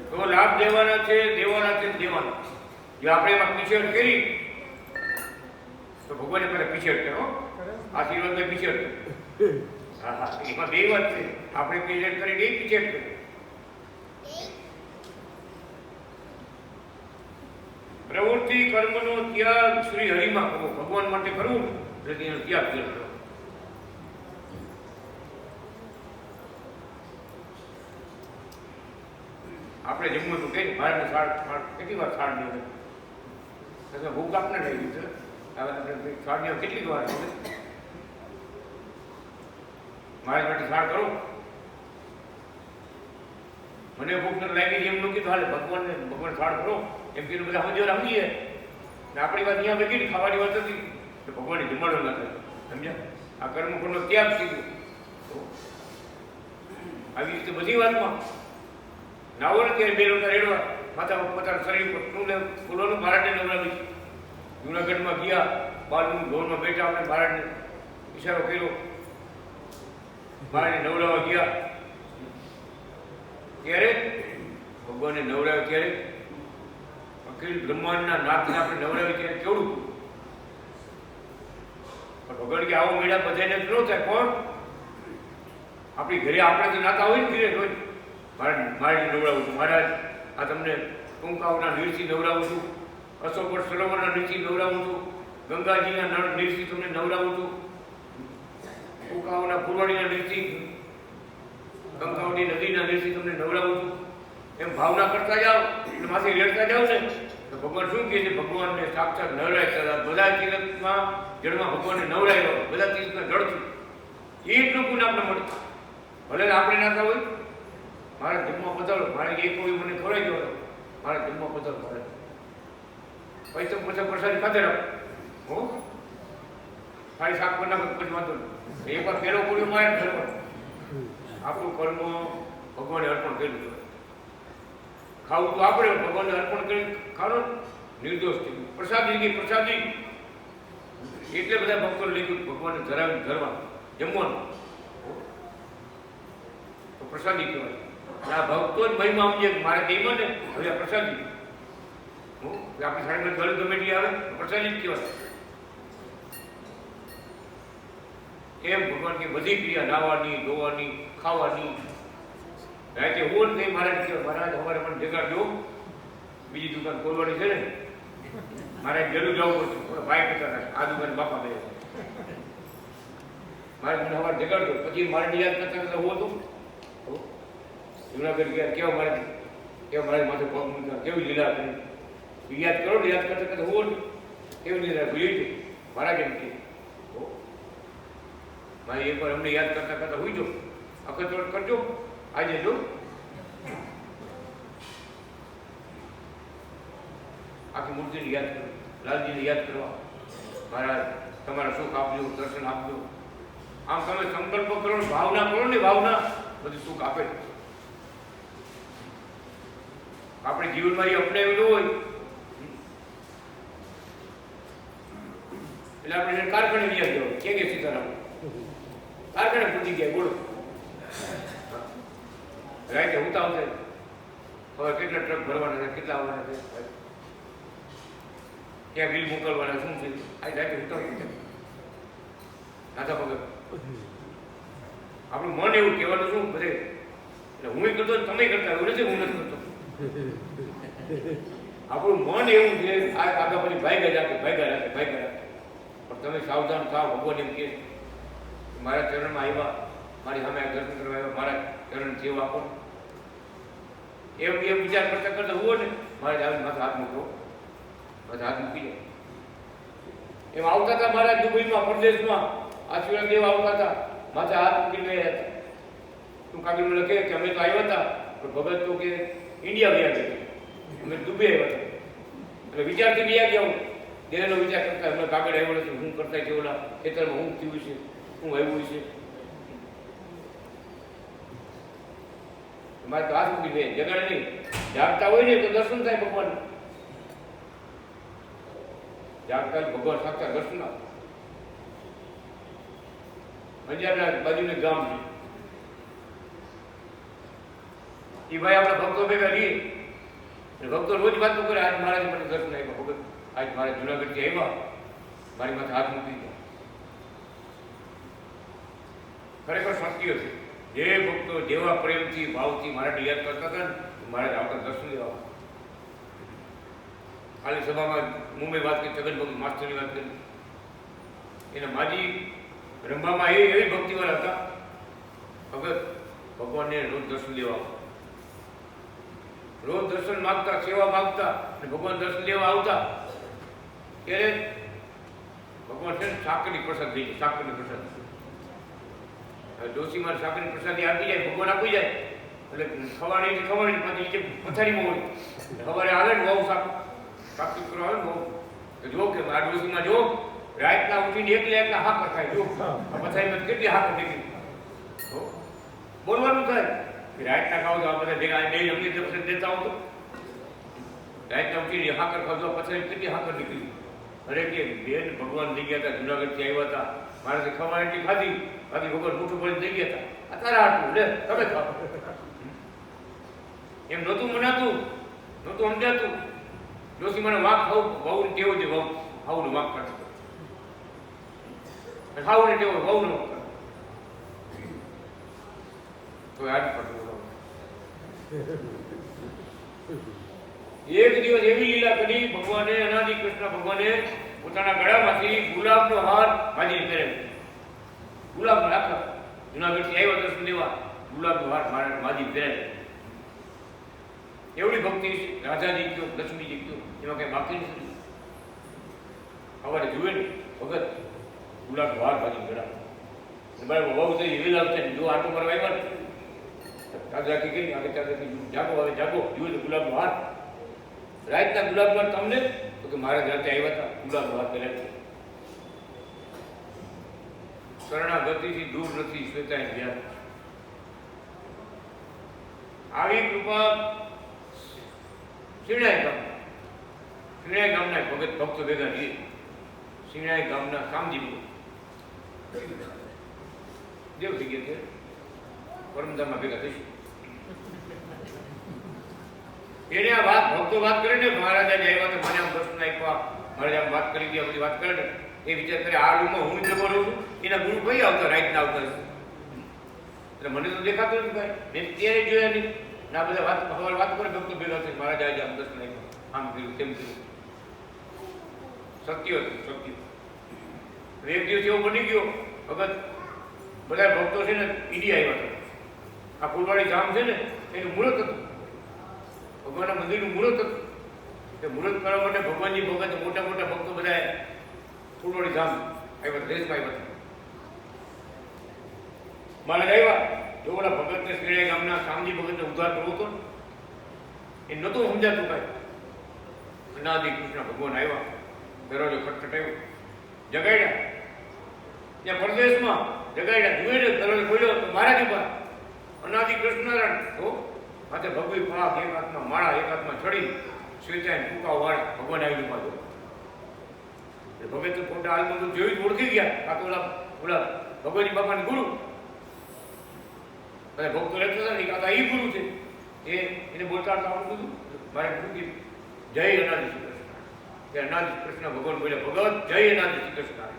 તો લાભ દેવાના છે, દેવાના છે, દેવાના. જો આપણે એમાં પીછેડ કરી તો ભગવાને પહેલા પીછેડ કરો, આશીર્વાદ પીછેડ કરો. હા હા, એમાં બે વાત છે. આપણે પીછેડ કરીને એ પીછેડ કરો. પ્રવૃત્તિ કર્મનો ત્યાગ શ્રી હરિમાં કરવો. ભગવાન માટે કરવું એટલે તેનો ત્યાગ કરવો. આપણે જમવું તો કઈ મારે કેટલી વાર છાડ નહીં ભૂખ આપને થઈ ગયું છે. છાડની કેટલી વાર મારે માટે છાડ કરો. મને ભૂખ નથી લાગી એમ નું કીધું હાલે ભગવાન છાડ કરો એમ કીધું. બધા સમજો સમજીએ ને આપણી વાત અહીંયા બેઠી ખાવાની વાત હતી તો ભગવાનને જમાડો ના થાય. સમજ્યા? આ કર્મફળનો ત્યાગ કીધું. આવી રીતે બધી વાતમાં નાવો ને ત્યારે બે લોકો રેડવા માથા પોતાના શરીર પર શું ફૂલોનું મહારાજને નવરાવી. જુનાગઢમાં ગયા, બાલનું ઢોરમાં બેઠા, આપણે મહારાજને ઈશારો કર્યો, મહારાજને નવરાવા ગયા. ત્યારે ભગવાનને નવરાવે ત્યારે અખિલ બ્રહ્માંડના નાથને આપણે નવરાવી ત્યારે કેવડું. પણ ભગવાન કે આવો મેળા બધાને ન થાય. પણ આપણી ઘરે આપણે તો નાતા હોય ને ઘરે રોજ મહારાજ નવડાવું છું. મહારાજ આ તમને ટૂંકાઓના નીરથી નવડાવું છું, અશોકવટ સરોવરના નીરથી નવડાવું છું, ગંગાજીના નીરથી તમને નવડાવું છું, ટૂંકાઓના ફૂલવાડીના નીરથી, ગંગાવતી નદીના નીરથી તમને નવડાવું છું. એમ ભાવના કરતા જાઓ એટલે માથે રેડતા જાઓ ને તો ભગવાન શું કહે છે? ભગવાનને સાક્ષાત નવરાય. બધા તીર્થમાં જળમાં ભગવાનને નવરાયો, બધા તીર્થના જળથી એટલું પુણ્ય આપણે મળે. ભલે આપણે નાતા હોય. મારા જન્મ પધારો, મારે એક કોઈ મને ખોરાઈ ગયો, મારા જન્મ પધારો મારે પૈસા પછી પ્રસાદી ખાતે રાખો. હો ખાલી શાક પર નાખો પછી વાંધો નહીં. એક વાર પહેલો કોળિયો મારે ધરવાનો. આપણું કર્મ ભગવાનને અર્પણ કર્યું. ખાવું તો આપણે ભગવાનને અર્પણ કરી ખાનો નિર્દોષ થઈ ગયું. પ્રસાદી ગઈ પ્રસાદી એટલે બધા ભક્તો લીધું ભગવાનને ધરાવી ધરવાનું જમવાનું તો પ્રસાદી કહેવાય. આ ભક્તો જ મહિમા સમજે મારે કહીમાં ને હવે આ પ્રસાદી આપણી સાઈડમાં ગળ ગમે તે આવે પ્રસાદી જ કહેવાય. એમ ભગવાન કે બધી ક્રિયા નાવાની, ધોવાની, ખાવાની રાતે હું નહીં મહારાજ કહેવાય. મહારાજ અમારે મને જગાડજો, બીજી દુકાન ખોલવાની છે ને મારે જરૂર જવું પડશે. ભાઈ કહેતા આ દુકાન બાપા બે મારે મને અમારે જગાડજો. પછી મારે યાદ કરતા કરતા હું હતું જુનાગઢ ગયા કેવા મારે માથે પગ મૂક્યા, કેવી લીલા કરી યાદ કરો ને. યાદ કરતા કરતા હું કેવી લીલા ભૂલી મહારાજ એમ કે મારે એકવાર અમને યાદ કરતા કરતા હોઈ જાઓ, અખતરોડ કરજો. આજે જો આખી મૂર્તિને યાદ કરો, લાલજીને યાદ કરવા, મહારાજ તમારા સુખ આપજો, દર્શન આપજો. આમ તમે સંકલ્પ કરો, ભાવના કરો ને, ભાવના બધું સુખ આપે. આપણે જીવનમાં એ અપનાવેલું હોય એટલે આપણે કારખાને લઈ જવા કે સીતારામ કારખાને પૂછી ગયા. બોલો રાઈતે ઉતા આવશે હવે કેટલા ટ્રક ભરવાના છે, કેટલા આવવાના છે. ક્યાં બિલ મોકલવાના શું છે આ જાય ઉતારી નાથા ભગત આપણું મન એવું કહેવાનું શું બધે એટલે હું કરતો તમે કરતા એવું નથી હું નથી કરતો આપણું મન એવું છે આગળ પછી ભાગ્યા રાખે પણ તમે સાવધાન થાવ ભગવાન એમ કે મારા ચરણમાં આવ્યા મારી સામે દર્શન કરવા આવ્યા મારા ચરણ જેવું આપો એમ વિચાર કરતા કરતા હોવો ને મારે આવીને માથે હાથ મૂકવો માથે હાથ મૂકી જાય એમ આવતા હતા મારા દુબઈમાં પરદેશમાં આશીર્વાદ દેવા આવતા હતા માથે હાથ મૂકીને ગયા હતા તું કાગળમાં લખે કે અમે તો આવ્યા હતા પણ ભગત તો કે ઇન્ડિયા ગયા ગયા અમે દુબઈ આવ્યા હતા એટલે વિચારથી ગયા ગયા દેહનો વિચાર કરતા અમે કાગળ આવ્યો નથી હું કરતા છે ઓલા ખેતરમાં હું થયું છે હું આવ્યું છે મારે તો હાથ મૂકી બે જગાડે નહીં જાગતા હોય ને તો દર્શન થાય ભગવાન જાગતા ભગવાન સાક્ષાત દર્શન આપે અંજારના બાજુનું ગામ છે એ ભાઈ આપણા ભક્તો ભેગા રહીએ ભક્તો રોજ વાતો કરે આજ મહારાજ મને દર્શન આવ્યા ભગત આજ મારે જુનાગઢથી આવ્યા મારી માથે હાથ મૂકી ગયા ખરેખર સત્ય છે જે ભક્તો જેવા પ્રેમથી ભાવથી મારા યાદ કરતા હતા ને મારે આવતા દર્શન લેવા ખાલી સભામાં મુંબઈ વાત કરી છગન ભગત માસ્ટરની વાત કરી એને માજી રંભામાં એવી ભક્તિવાળા હતા ભગત ભગવાનને રોજ દર્શન લેવા રોજ દર્શન માગતા સેવા માગતા અને ભગવાન દર્શન લેવા આવતા ત્યારે ભગવાન છે ને સાકરની પ્રસાદ થઈ જાય સાકરની પ્રસાદ ડોશીમાં સાકરની પ્રસાદી આપી જાય ભગવાન આપી જાય એટલે ખવાડી પછી પથારીમાં હોય સવારે આવે ને બહુ સાકરી કરવા આવે ને બહુ તો જો કે આ ડોશીમાં જો રાતના ઉઠીને એકલા હાકર ખાય જો પથારીમાં કેટલી હાકર નીકળી બોલવાનું થાય કે રાતના ખાવ તો આ બધા ભેગા બે અમને દર્શન દેતા હો તો રાતના ઉઠીને હાકર ખાવ તો પથારી કેટલી હાકર નીકળી અરે કે બેન ભગવાન થઈ ગયા હતા જુનાગઢથી આવ્યા હતા મારે ખવાડી ખાધી બાકી ભગવાન મોટું પડી થઈ ગયા હતા આ તારા હાટું લે તમે ખાવ એમ નહોતું મનાતું નહોતું સમજાતું ડોસી મને વાંક ખાવું વહુ ને ટેવો છે વહુ ખાવું વાંક કરતો ખાવું ને ટેવો વહુ નો તો યાદ પડતું એક દિવસ એવી લીલા કરી ભગવાને અનાદિ કૃષ્ણ ભગવાને પોતાના ગળામાંથી ગુલાબનો હાર ભાજી પહેરેલો ગુલાબનો રાખો જુનાગઢથી આવ્યો દર્શન દેવા ગુલાબનો હાર મારા માજી પહેરેલો એવડી ભક્તિ રાજાજી કયો લક્ષ્મીજી કયો એમાં કઈ બાકી નથી સવારે જુએ ને ભગત ગુલાબનો હાર ભાજી ગળા બરાબર બહુ થઈ વેલા છે જો આટો કરવા આવ્યા ને રાજાજી કઈ આગળ ચાલે જાગો હવે જાગો જુએ તો ગુલાબનો હાર રાતના ગુલાબનો હાર તમને તો કે મારા રાતે આવ્યા હતા ગુલાબનો હાર પહેલા શરણાગતિથી દૂર નથી શ્વેતાએ ધ્યાન આવી કૃપા શિણાઈ ગામના ભગત ભક્તો ભેગા રહીએ શિણાઈ ગામના કામજી દેવ થઈ ગયા છે પરમધામમાં ભેગા થઈશું એને આ વાત ભક્તો વાત કરે ને મહારાજા આવ્યા તો મને આમ દર્શન આપ્યા મહારાજ આમ વાત કરી ગયા બધી વાત કરે ને એ વિચાર કરે આ રૂમમાં હું જગો રહું છું એના ગુરુ કઈ આવતા રાઈટના આવતા હશે એટલે મને તો દેખાતું નથી ભાઈ મેં ત્યારે જોયા નહીં ના બધા વાત કરે ભક્તો ભેગા થઈ મહારાજ આજે આમ દર્શન આપ્યા આમ કર્યું તેમ કર્યું સત્ય હતું સત્ય એક દિવસ એવો બની ગયો ભગત બધા ભક્તો છે ને ઇન્ડિયા આવ્યા હતા આ ફૂલવાડી ધામ છે ને એનું મુહૂર્ત હતું ભગવાનના મંદિરનું મુહૂર્ત હતું એ મુહૂર્ત કરવા માટે ભગવાનજી ભગત મોટા મોટા ભક્તો બધા ફૂલવાડી ધામ આવ્યા દેશમાં આવ્યા મહારાજ આવ્યા જો ઓલા ભગતને શ્રીરાય ગામના શામજી ભગતને ઉદ્ધાર કરવો હતો એ નહોતું સમજાતું કાંઈ અનાદિ કૃષ્ણ ભગવાન આવ્યા દરવાજો ખટખટાવ્યો જગાડ્યા ત્યાં પરદેશમાં જગાડ્યા જુએ ને દરવાજો ખોલ્યો તો મહારાજ ઉપર અનાદિ કૃષ્ણનારાયણ તો માથે ભગવી પાક એક હાથમાં માળા એક હાથમાં છડી શ્વેતાએ ટૂંકા વાળ ભગવાન આવી પાછો ભગત પોતા હાલમાં જોયું ઓળખી ગયા આ તો ઓલા ભગવાનજી બાપાને ગુરુ બધા ભક્તો રહેતા હતા ને કાકા એ ગુરુ છે એને બોલતા આવડતું હતું મારે પૂછી જય અનાદિ શ્રી કૃષ્ણ કે અનાજ કૃષ્ણ ભગવાન બોલ્યા, ભગત જય અનાજ શ્રી કૃષ્ણ.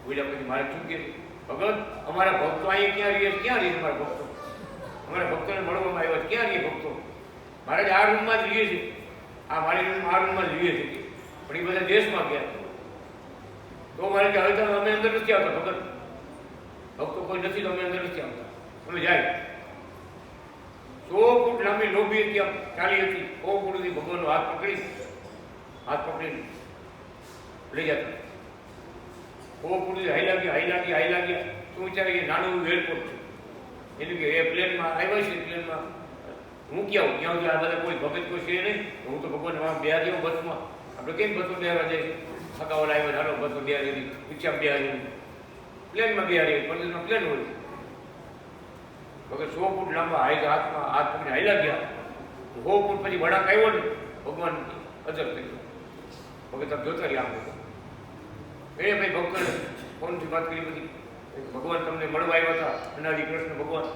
બોલ્યા પછી મારે શું કે ભગત અમારા ભક્તો અહીંયા ક્યાં રહીએ, ક્યાં રહીએ અમારા ભક્તો, અમારા ભક્તોને મળવામાં આવ્યા ક્યાં રહીએ ભક્તો, મારે જ આ રૂમમાં જ રહીએ છીએ, આ મારી રૂમ આ રૂમમાં જ રહીએ છીએ, પણ એ બધા દેશમાં ગયા. તો મારે કે હવે તો અમે અંદર નથી આવતા ભગત, ભક્તો કોઈ નથી તો અમે અંદર નથી આવતા, અમે જાય. 100 ફૂટ લાંબી લોબી ત્યાં ચાલી હતી, 100 ફૂટથી ભગવાનનો હાથ પકડીને લઈ જતા. 100 ફૂટથી હાઈ લાગ્યા. શું વિચારે કે નાનું એરપોર્ટ છે, એટલે કે એ પ્લેનમાં આવ્યા છે, પ્લેનમાં મૂકી આવું ત્યાં સુધી આ બધા કોઈ ભગત કોઈ છે નહીં, હું તો ભગવાન બે આવ્યો બસમાં. આપણે કેમ બસમાં બેહવા જાય, સગાવાલા આવ્યા ચાલો બસમાં બે આવી, રિક્ષામાં બે આવી, પ્લેનમાં બે આવી, પરદેશમાં પ્લેન હોય. ભગત 100 ફૂટ લાંબા હાથમાં હાથ પકડીને હાઈલા ગયા. 100 ફૂટ પછી વળાંક આવ્યો ને, ભગવાન અજર થઈ ગયો. ભગત આમ જોતા રહ્યા આમ એ ભાઈ ભક્તોને ફોનથી વાત કરી બધી, ભગવાન તમને મળવા આવ્યા હતા, અનાદિ કૃષ્ણ ભગવાન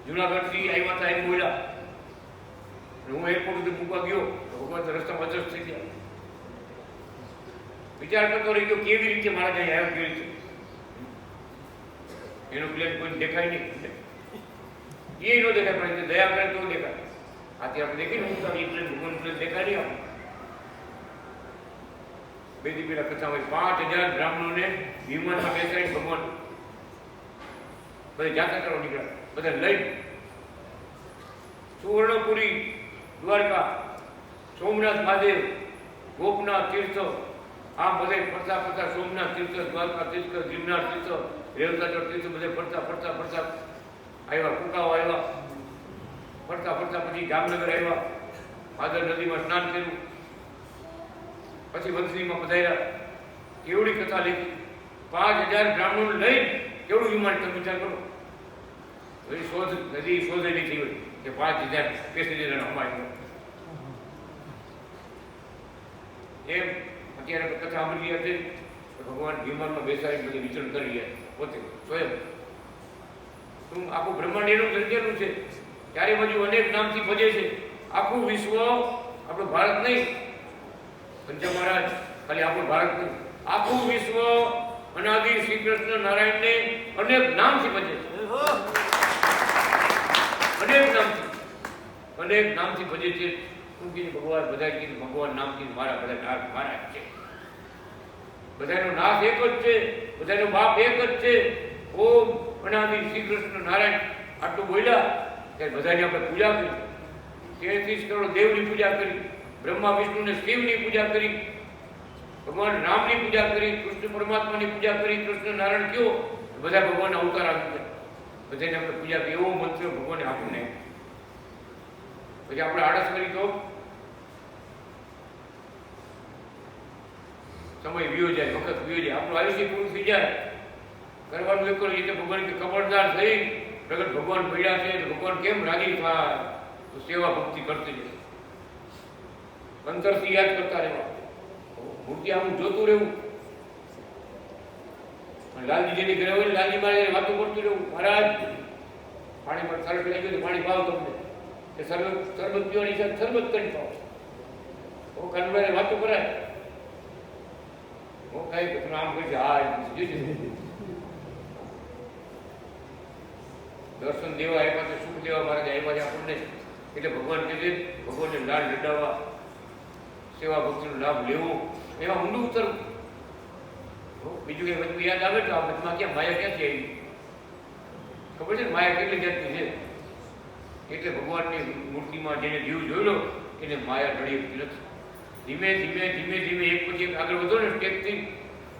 જુનાગઢથી આવ્યા હતા એમ બોલ્યા. હું એરપોર્ટ સુધી મૂકવા ગયો તો ભગવાન તો રસ્તામાં અજર થઈ ગયા. વિચાર કરતો રહી ગયો કેવી રીતે મારા ત્યાં આવ્યો, કેવી રીતે એનું પ્લેન કોઈ દેખાય નહીં, એ ન દેખાય, પણ દયા કરે તો દેખાય. આથી આપણે દેખીને હું ભગવાન પ્લેન દેખાય નહીં. આપણે બે દી પેલા કથા હોય, 5000 બ્રાહ્મણોને વિમાનમાં બેસાડી ભગવાન બધા જાત્રા કરવા નીકળ્યા, બધા લઈ સુવર્ણપુરી, દ્વારકા, સોમનાથ મહાદેવ, ગોપનાથ તીર્થ, આમ બધે ફરતા સોમનાથ તીર્થ, દ્વારકા તીર્થ, ગિરનાર તીર્થ, રેવતાચળ તીર્થ બધે ફરતા આવ્યા. કુકાઓ આવ્યા, ફરતા પછી જામનગર આવ્યા, ભાદર નદીમાં સ્નાન કર્યું, પછી વંથલીમાં પધાર્યા. કેવડી કથા લીધી, 5000 બ્રાહ્મણો લઈ કેવડું વિમાન, તમે વિચાર કરો. નદી શોધેલી થઈ હોય કે 5000 પેસેન્જર અમારી એમ. અત્યારે કથા સાંભળી રહ્યા છે, ભગવાન વિમાનમાં બેસાડી બધી વિચરણ કરી રહ્યા પોતે સ્વયં. શું આખું બ્રહ્માંડ એનું સર્જેલું છે, ચારે બાજુ અનેક નામથી ભજે છે. આખું વિશ્વ, આપણું ભારત નહીં, પંચા મહારાજ ખાલી આપણું ભારત નહીં, આખું વિશ્વ અનાદિ શ્રી કૃષ્ણ નારાયણને અનેક નામથી ભજે છે. અનેક નામથી ભજે છે. શું કીધું ભગવાન, બધા કીધું ભગવાન નામથી મારા બધા મારા જ છે, બધાનો નાથ એક જ છે, બધાનો બાપ એક જ છે. ઓમ અનાદિ શ્રી કૃષ્ણ નારાયણ આટલું બોલ્યા ત્યારે બધાની આપણે પૂજા કરી. 33 કરોડ દેવની પૂજા કરી, બ્રહ્મા વિષ્ણુ ને શિવની પૂજા કરી, ભગવાન રામની પૂજા કરી, કૃષ્ણ પરમાત્માની પૂજા કરી. કૃષ્ણ નારાયણ કયો, બધા ભગવાનના અવતાર આવી ગયા, બધાને આપણે પૂજા કરી. એવો મંત્ર ભગવાને આપણને. પછી આપણે આળસ કરી તો સમય વિયો જાય, વખત વિયો જાય, આપણું આયુષ્ય પૂરું થઈ જાય. કરવાનું એક રીતે ભગવાન કે ખબરદાર થઈ, પ્રગટ ભગવાન મળ્યા છે તો ભગવાન કેમ રાજી થાય, તો સેવા ભક્તિ કરતી જાય, અંતરથી યાદ કરતા રહેવા, મૂર્તિ આમ જોતું રહેવું. લાલજીની ઘરે હોય, લાલજી મહારાજ વાતો કરતું રહેવું, મહારાજ પાણી પર સરસ લઈ ગયું, પાણી પાવ તમને, કે શરબત પીવાની છે, શરબત કરી પાવ. કાનભાઈ વાતો કરાય, હું કઈ તમે આમ કહી હા દર્શન દેવા આવ્યા તો સુખ દેવા મહારાજ આવ્યા છે આપણને. એટલે ભગવાન કહે છે, ભગવાનને લાડ લડાવવા, સેવા ભક્તિનો લાભ લેવો, એમાં ઊંડું ઉતરવું. બીજું કઈ બધું યાદ આવે તો આ બધમાં ક્યાં માયા ક્યાંથી આવી ખબર છે ને, માયા કેટલી જાતની છે. એટલે ભગવાનની મૂર્તિમાં જેને જીવ જોયેલો એને માયા ઢળી નથી. ધીમે ધીમે એક પછી એક આગળ વધો ને સ્ટેપથી,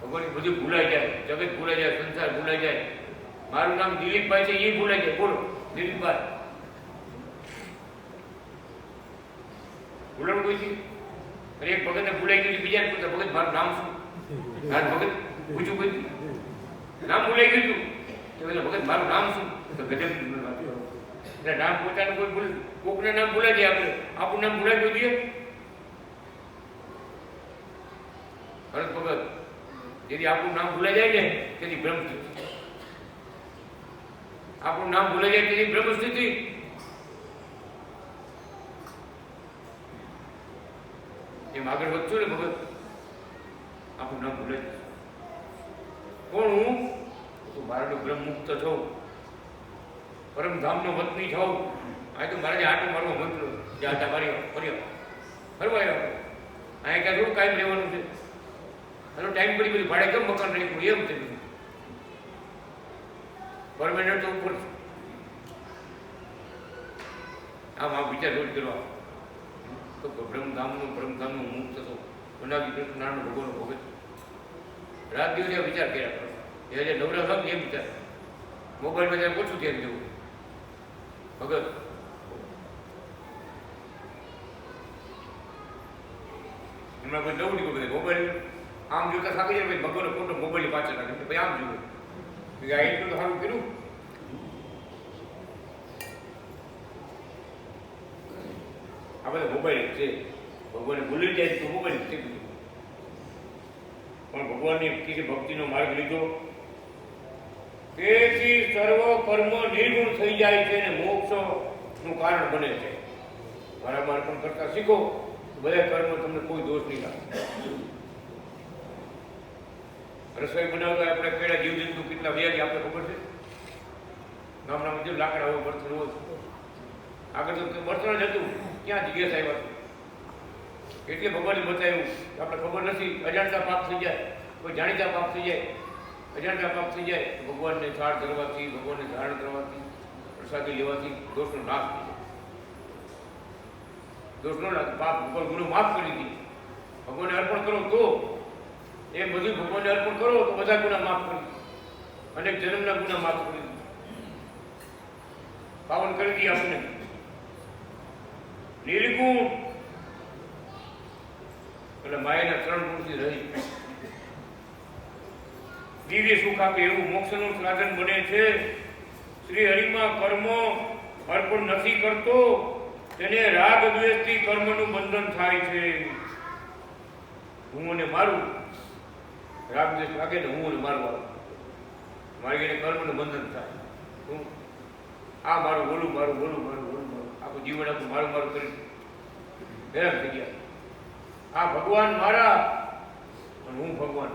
ભગવાન બધું ભૂલાઈ જાય, જગત ભૂલાઈ જાય, સંસાર ભૂલાઈ જાય. મારું નામ દિલીપભાઈ છે એ ભૂલાઈ જાય. બોલો દિલીપભાઈ, ભૂલણ કોઈ છે? અને એક ભગતને ભૂલાઈ ગયું, બીજાને પૂછતા ભગત મારું નામ શું? ભગત પૂછ્યું કોઈ નામ ભૂલાઈ ગયું હતું તો પેલા ભગત મારું નામ શું? તો ગજબ એટલે નામ પોતાનું કોઈ ભૂલ, કોકના નામ ભૂલાઈ જાય, આપણે આપણું નામ ભૂલાઈ ગયું જોઈએ. ભરત ભગત જેથી આપણું નામ ભૂલાઈ જાય ને તેથી બ્રહ્મ સ્થિતિ, આપણું નામ ભૂલાઈ જાય તેથી બ્રહ્મ સ્થિતિ. એમ આગળ વધશો ને ભગત, આપણું નામ ભૂલે જ કોણ હું તો મારાનો બ્રહ્મ મુક્ત થઉં, પરમધામનો વતની થઉં. આ તો મારે આટો મારવો મંત્ર જે આટા મારી ફરવા અહીંયા ક્યાં થોડું કાયમ રહેવાનું છે. આનો ટાઈમ પડી બધી ભાડે કેમ મકાન રાખ્યું એમ છે. પરમેનન્ટ તો ઉપર આમ વિચાર રોજ કરવા તો બ્રહ્મધામનો મુક્ત થતો બનાવી કૃષ્ણ નારાયણ ભગવાનનો ભગત રાત દિવસ વિચાર કર્યા કરો. એ નવરા થાવ એમ વિચાર, મોબાઈલમાં ત્યારે ઓછું ધ્યાન દેવું ભગત. હમણાં કોઈ નવું નીકળ્યું બધા મોબાઈલ આમ જોતા થાકી જાય, ભગવાનનો ફોટો મોબાઈલની પાછળ રાખે ભાઈ આમ જોયું આ એટલું તો સારું કર્યું. આ બધા મોબાઈલ છે, ભગવાનને ભૂલી જાય તો મોબાઈલ છે બધું. પણ ભગવાનની કિસી ભક્તિનો માર્ગ લીધો તેથી સર્વ કર્મ નિર્ગુણ થઈ જાય છે અને મોક્ષનું કારણ બને છે. બરાબર પણ કરતા શીખો, બધા કર્મ તમને કોઈ દોષ નહીં લાગે. રસોઈ બનાવતા આપણે કેળા જીવજંતુ કેટલા વ્યાજ આપણે ખબર છે. ગામના બધું લાકડા હોય, બર્તન હોય. આગળ તો બર્તન જ હતું, ક્યાં જગ્યા આવ્યા એટલે ભગવાને બતાવ્યું. આપણે ખબર નથી, અજાણતા પાપ થઈ જાય, કોઈ જાણીતા પાપ થઈ જાય, અજાણતા પાપ થઈ જાય તો ભગવાનને છાળ કરવાથી, ભગવાનને ધારણ કરવાથી, પ્રસાદી લેવાથી દોષનો નાશ થઈ જાય. દોષ ન લાગે, પાપ ભગવાન ગુનો માફ કરી દી. ભગવાનને અર્પણ કરો તો એ બધું ભગવાનને અર્પણ કરો તો બધા ગુના માફ કરી, અનેક જન્મના ગુના માફ કરી દી, પાવન કરી દી આપણે. નિર્ગુણ એટલે માયાના ત્રણ ગુણથી રહી દિવ્ય સુખ આપે એવું મોક્ષનું સાધન બને છે. શ્રી હરિમાં કર્મ અર્પણ નથી કરતો તેને રાગ દ્વેષથી કર્મનું બંધન થાય છે. હું અને મારું રાગ દ્વેષ લાગે ને હું અને મારું મારી એને કર્મનું બંધન થાય. હું આ મારું બોલું મારું બોલું મારું બોલું મારું આખું જીવન આખું મારું મારું કરી હેરાન થઈ ગયા. આ ભગવાન મારા અને હું ભગવાન,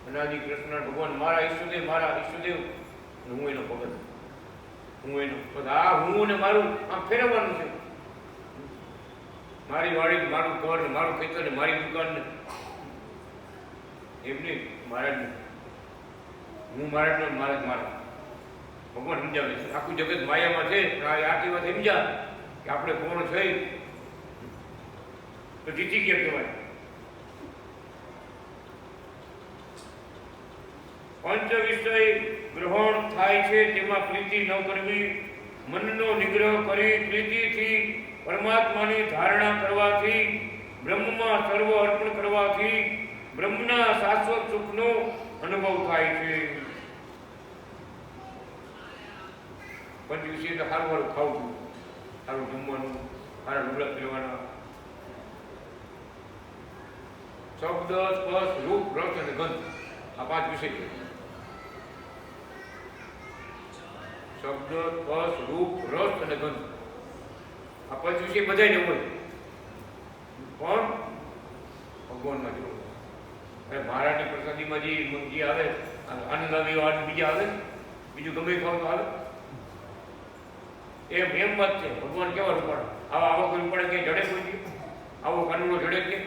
અનાદિ કૃષ્ણ ભગવાન મારા, ઈષ્ટદેવ મારા, ઈષ્ટદેવ હું એનો ભગત, હું એનો. આ હું અને મારું આમ ફેરવવાનું છે. મારી વાડી, મારું ઘર, મારું ખેતર ને મારી દુકાન ને એમ નહીં. મહારાજ હું મહારાજ નો મહારાજ મારા ભગવાન સમજાવે છે. આખું જગત માયામાં છે, પણ આ આખી વાત સમજા કે આપણે કોણ છે તો જીતી ગયા કહેવાય. પંચ વિષય ગ્રહણ થાય છે તેમાં પ્રીતિ ન કરવી, મનનો નિગ્રહ કરી પ્રીતિથી પરમાત્માની ધારણા કરવાથી, બ્રહ્મમાં સર્વ અર્પણ કરવાથી બ્રહ્મના શાશ્વત સુખનો અનુભવ થાય છે. પંચ વિષય તો સારું સારું ખાવું, સારું જમવાનું, સારા લુગડા પહેરવાના, શબ્દ, સ્પર્શ, રૂપ, રસ અને ગંધ, આ પાંચ વિષય છે. શબ્દ, સ્પર્શ, રૂપ, રસ અને ગંધ, આ પાંચ વિષય બધાય ને હોય, પણ ભગવાનમાં જરૂર. અને મહારાજની પ્રસાદીમાં જે આવે આનંદ આવે એવા બીજા આવે, બીજું ગમે ખાવ તો આવે. એમ વાત છે. ભગવાન કેવા રૂપાડા, આવો કોઈ રૂપાડા ક્યાંય જડે કોઈ નહીં, આવો કાનૂનો જડે કે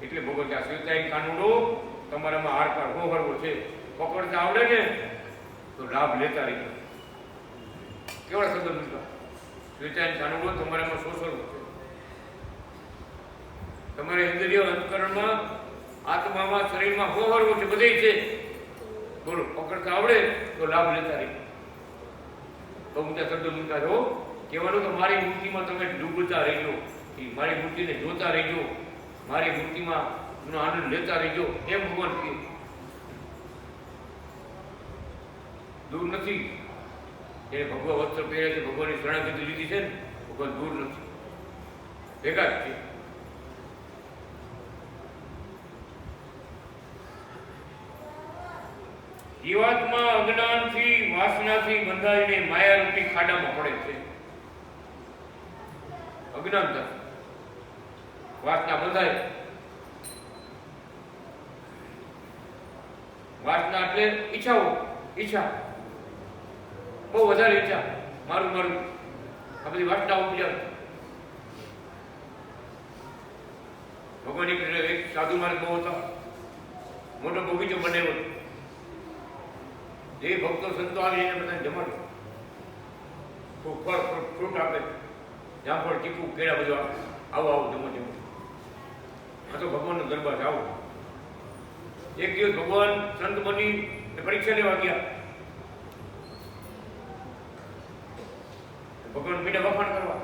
એટલે ભગવાન આ સ્વીકારી કાનૂનો તમારામાં હારકાર હોહરવો છે. પકડતા આવડે ને તો લાભ લેતા રહીએ. કેવડા શબ્દ મૂકવા સ્વીકારી કાનૂનો તમારામાં શોષણવો છે. તમારે ઇન્દ્રિયો અંતકરણમાં, આત્મામાં, શરીરમાં હોહરવો છે, બધે છે. બોલો, પકડતા આવડે તો લાભ લેતા રહીએ. તો ઊંચા શબ્દ મૂકતા રહો. કહેવાનું કે મારી મૂર્તિમાં તમે ડૂબતા રહેજો, મારી મૂર્તિને જોતા રહેજો, મારી મૂર્તિમાં આનંદ લેતા રહેજો, એમ ભગવાન કહે. દૂર નથી. એને ભગવાન વસ્ત્ર પહેરે છે, ભગવાનની શરણાગતિ લીધી છે ને, ભગવાન દૂર નથી, ભેગા જ છે. જીવાત્મા અજ્ઞાનથી, વાસનાથી બંધાઈને માયારૂપી ખાડામાં પડે છે. અજ્ઞાનતા, વાસના બંધાય. વાસના એટલે ઈચ્છાઓ, ઈચ્છા, બહુ વધારે ઈચ્છા, મારું મારું, આ બધી વાસનાઓ બીજા. ભગવાન એક સાધુ માર્ગ બહુ હતા, મોટો બગીચો બનાવ્યો. જે ભક્તો સંતો આવી એને બધાને જમાડે, ફળ ફ્રૂટ આપે, જામફળ, ચીકુ, કેળા બધું આપે. આવો આવો જમો જમો. આ તો ભગવાનનો દરબાર છે, આવો. એક દિવસ ભગવાન સંત બની પરીક્ષા લેવા ગયા. ભગવાન બીજા વખાણ કરવા.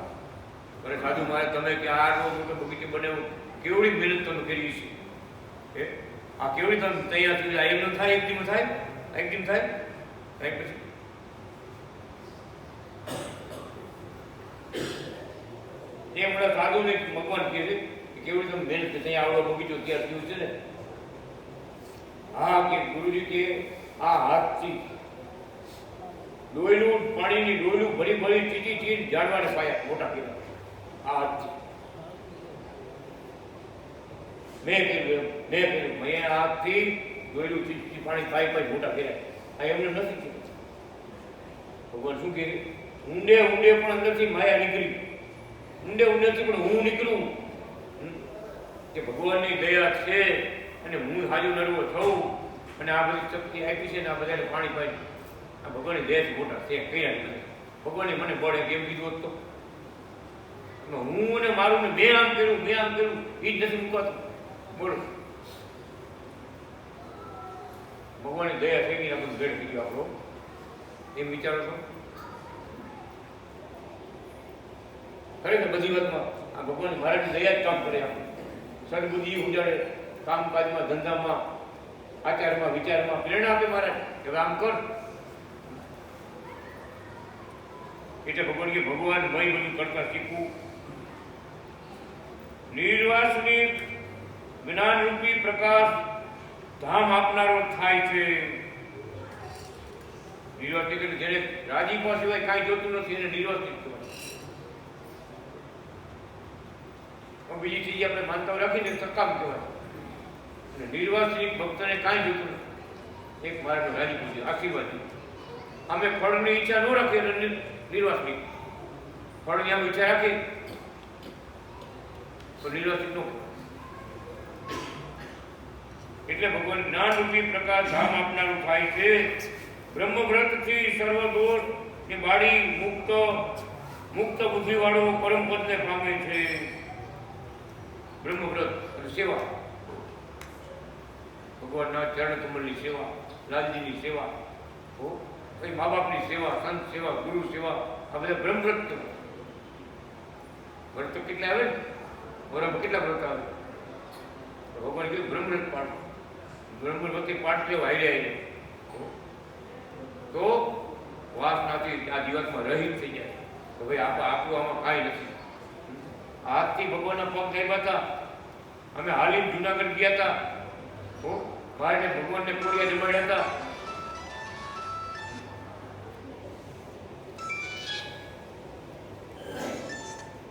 અરે સાધુ મારે તમે કે આ મોટો બગીચો બનાવ્યો, કેવડી મહેનત તમે કરી છે, આ કેવડી તમે તૈયાર થઈ જાય, એમ થાય, એક દિન થાય, એક દિન થાય, થાય પછી એ હમણાં સાધુને ભગવાન કહે છે કે કેવડી તમે મહેનત થઈ, આવડો બગીચો તૈયાર થયું છે ને. હા કે ગુરુજી કે આ હાથથી ડોયલું પાણીની ડોયલું ભરી ભરી ચીટી ચીટ ઝાડવાને પાયા મોટા કર્યા. આ હાથથી મેં કર્યું, મેં હાથથી ડોયલું ચીટી પાણી પાઈ પાઈ મોટા કર્યા. આ એમને નથી થયું. ભગવાન શું કહે? ઊંડે ઊંડે પણ અંદરથી માયા નીકળી, ઊંડે ઊંડેથી પણ હું નીકળું કે ભગવાનની દયા છે અને હું હાજુ નરવો થઉં અને આ બધી શક્તિ આપી છે ને આ બધાને પાણી પાઈ. આ ભગવાનની દયા મોટા છે, કયા નથી. ભગવાને મને બળે કેમ કીધું હોત તો? હું અને મારું ને મેં આમ કર્યું, મેં આમ કર્યું, એ જ નથી મુકાતું. બોલો, ભગવાનની દયા થઈ ગઈ, આ બધું ભેળ થઈ ગયું આપણો, એમ વિચારો છો? ખરેખર બધી વાતમાં આ ભગવાન મહારાજની દયા જ કામ કરે. આપણે સદબુદ્ધિ ઉજાડે, કામકાજમાં, ધંધામાં, આચારમાં, વિચારમાં પ્રેરણા આપે મહારાજ કે આમ કર. એટલે ભગવાન કે ભગવાન મય બધું કરતા શીખવું. નિર્વાસની જ્ઞાનરૂપી પ્રકાશ ધામ આપનારો થાય છે. નિર્વાસનિક એટલે જેને રાજીપા સિવાય કાંઈ જોતું નથી એને નિર્વાસનિક કહેવાય. બીજી ચીજ આપણે માનતા રાખીને સકામ કહેવાય. અને નિર્વાસનિક ભક્તને કાંઈ જોતું નથી, એક મારાનો રાજીપો છે, આશીર્વાદ છે. અમે ફળની ઈચ્છા ન રાખીએ એટલે નિર્વાસનિક, ફળની આમ ઈચ્છા રાખીએ તો નિર્વાસનિક ન કહેવાય. એટલે ભગવાન જ્ઞાનરૂપી પ્રકાશ ધામ આપનારું થાય છે. બ્રહ્મવ્રતથી સર્વ દોષ ની બાળી મુક્ત બુદ્ધિવાળો પરમ પદને પામે છે. બ્રહ્મવ્રત અને સેવા, ભગવાનના ચરણ કમળની સેવા, લાલજીની સેવા, કઈ મા બાપની સેવા, સંત સેવા, ગુરુ સેવા, આ બધા બ્રહ્મવ્રત કહેવાય. વ્રત કેટલા આવે ને, બરાબર કેટલા વ્રત આવે? ભગવાન કીધું બ્રહ્મવ્રત પાઠ, બ્રહ્મવ્રતથી પાઠ લેવા હારે તો વાસનાથી આ જીવનમાં રહિત થઈ જાય કે ભાઈ આપણું આમાં કાંઈ નથી. હાથથી ભગવાનના પગ થયા હતા. અમે હાલીને જુનાગઢ ગયા હતા, ભાઈને ભગવાનને કોળિયા જમાડ્યા હતા.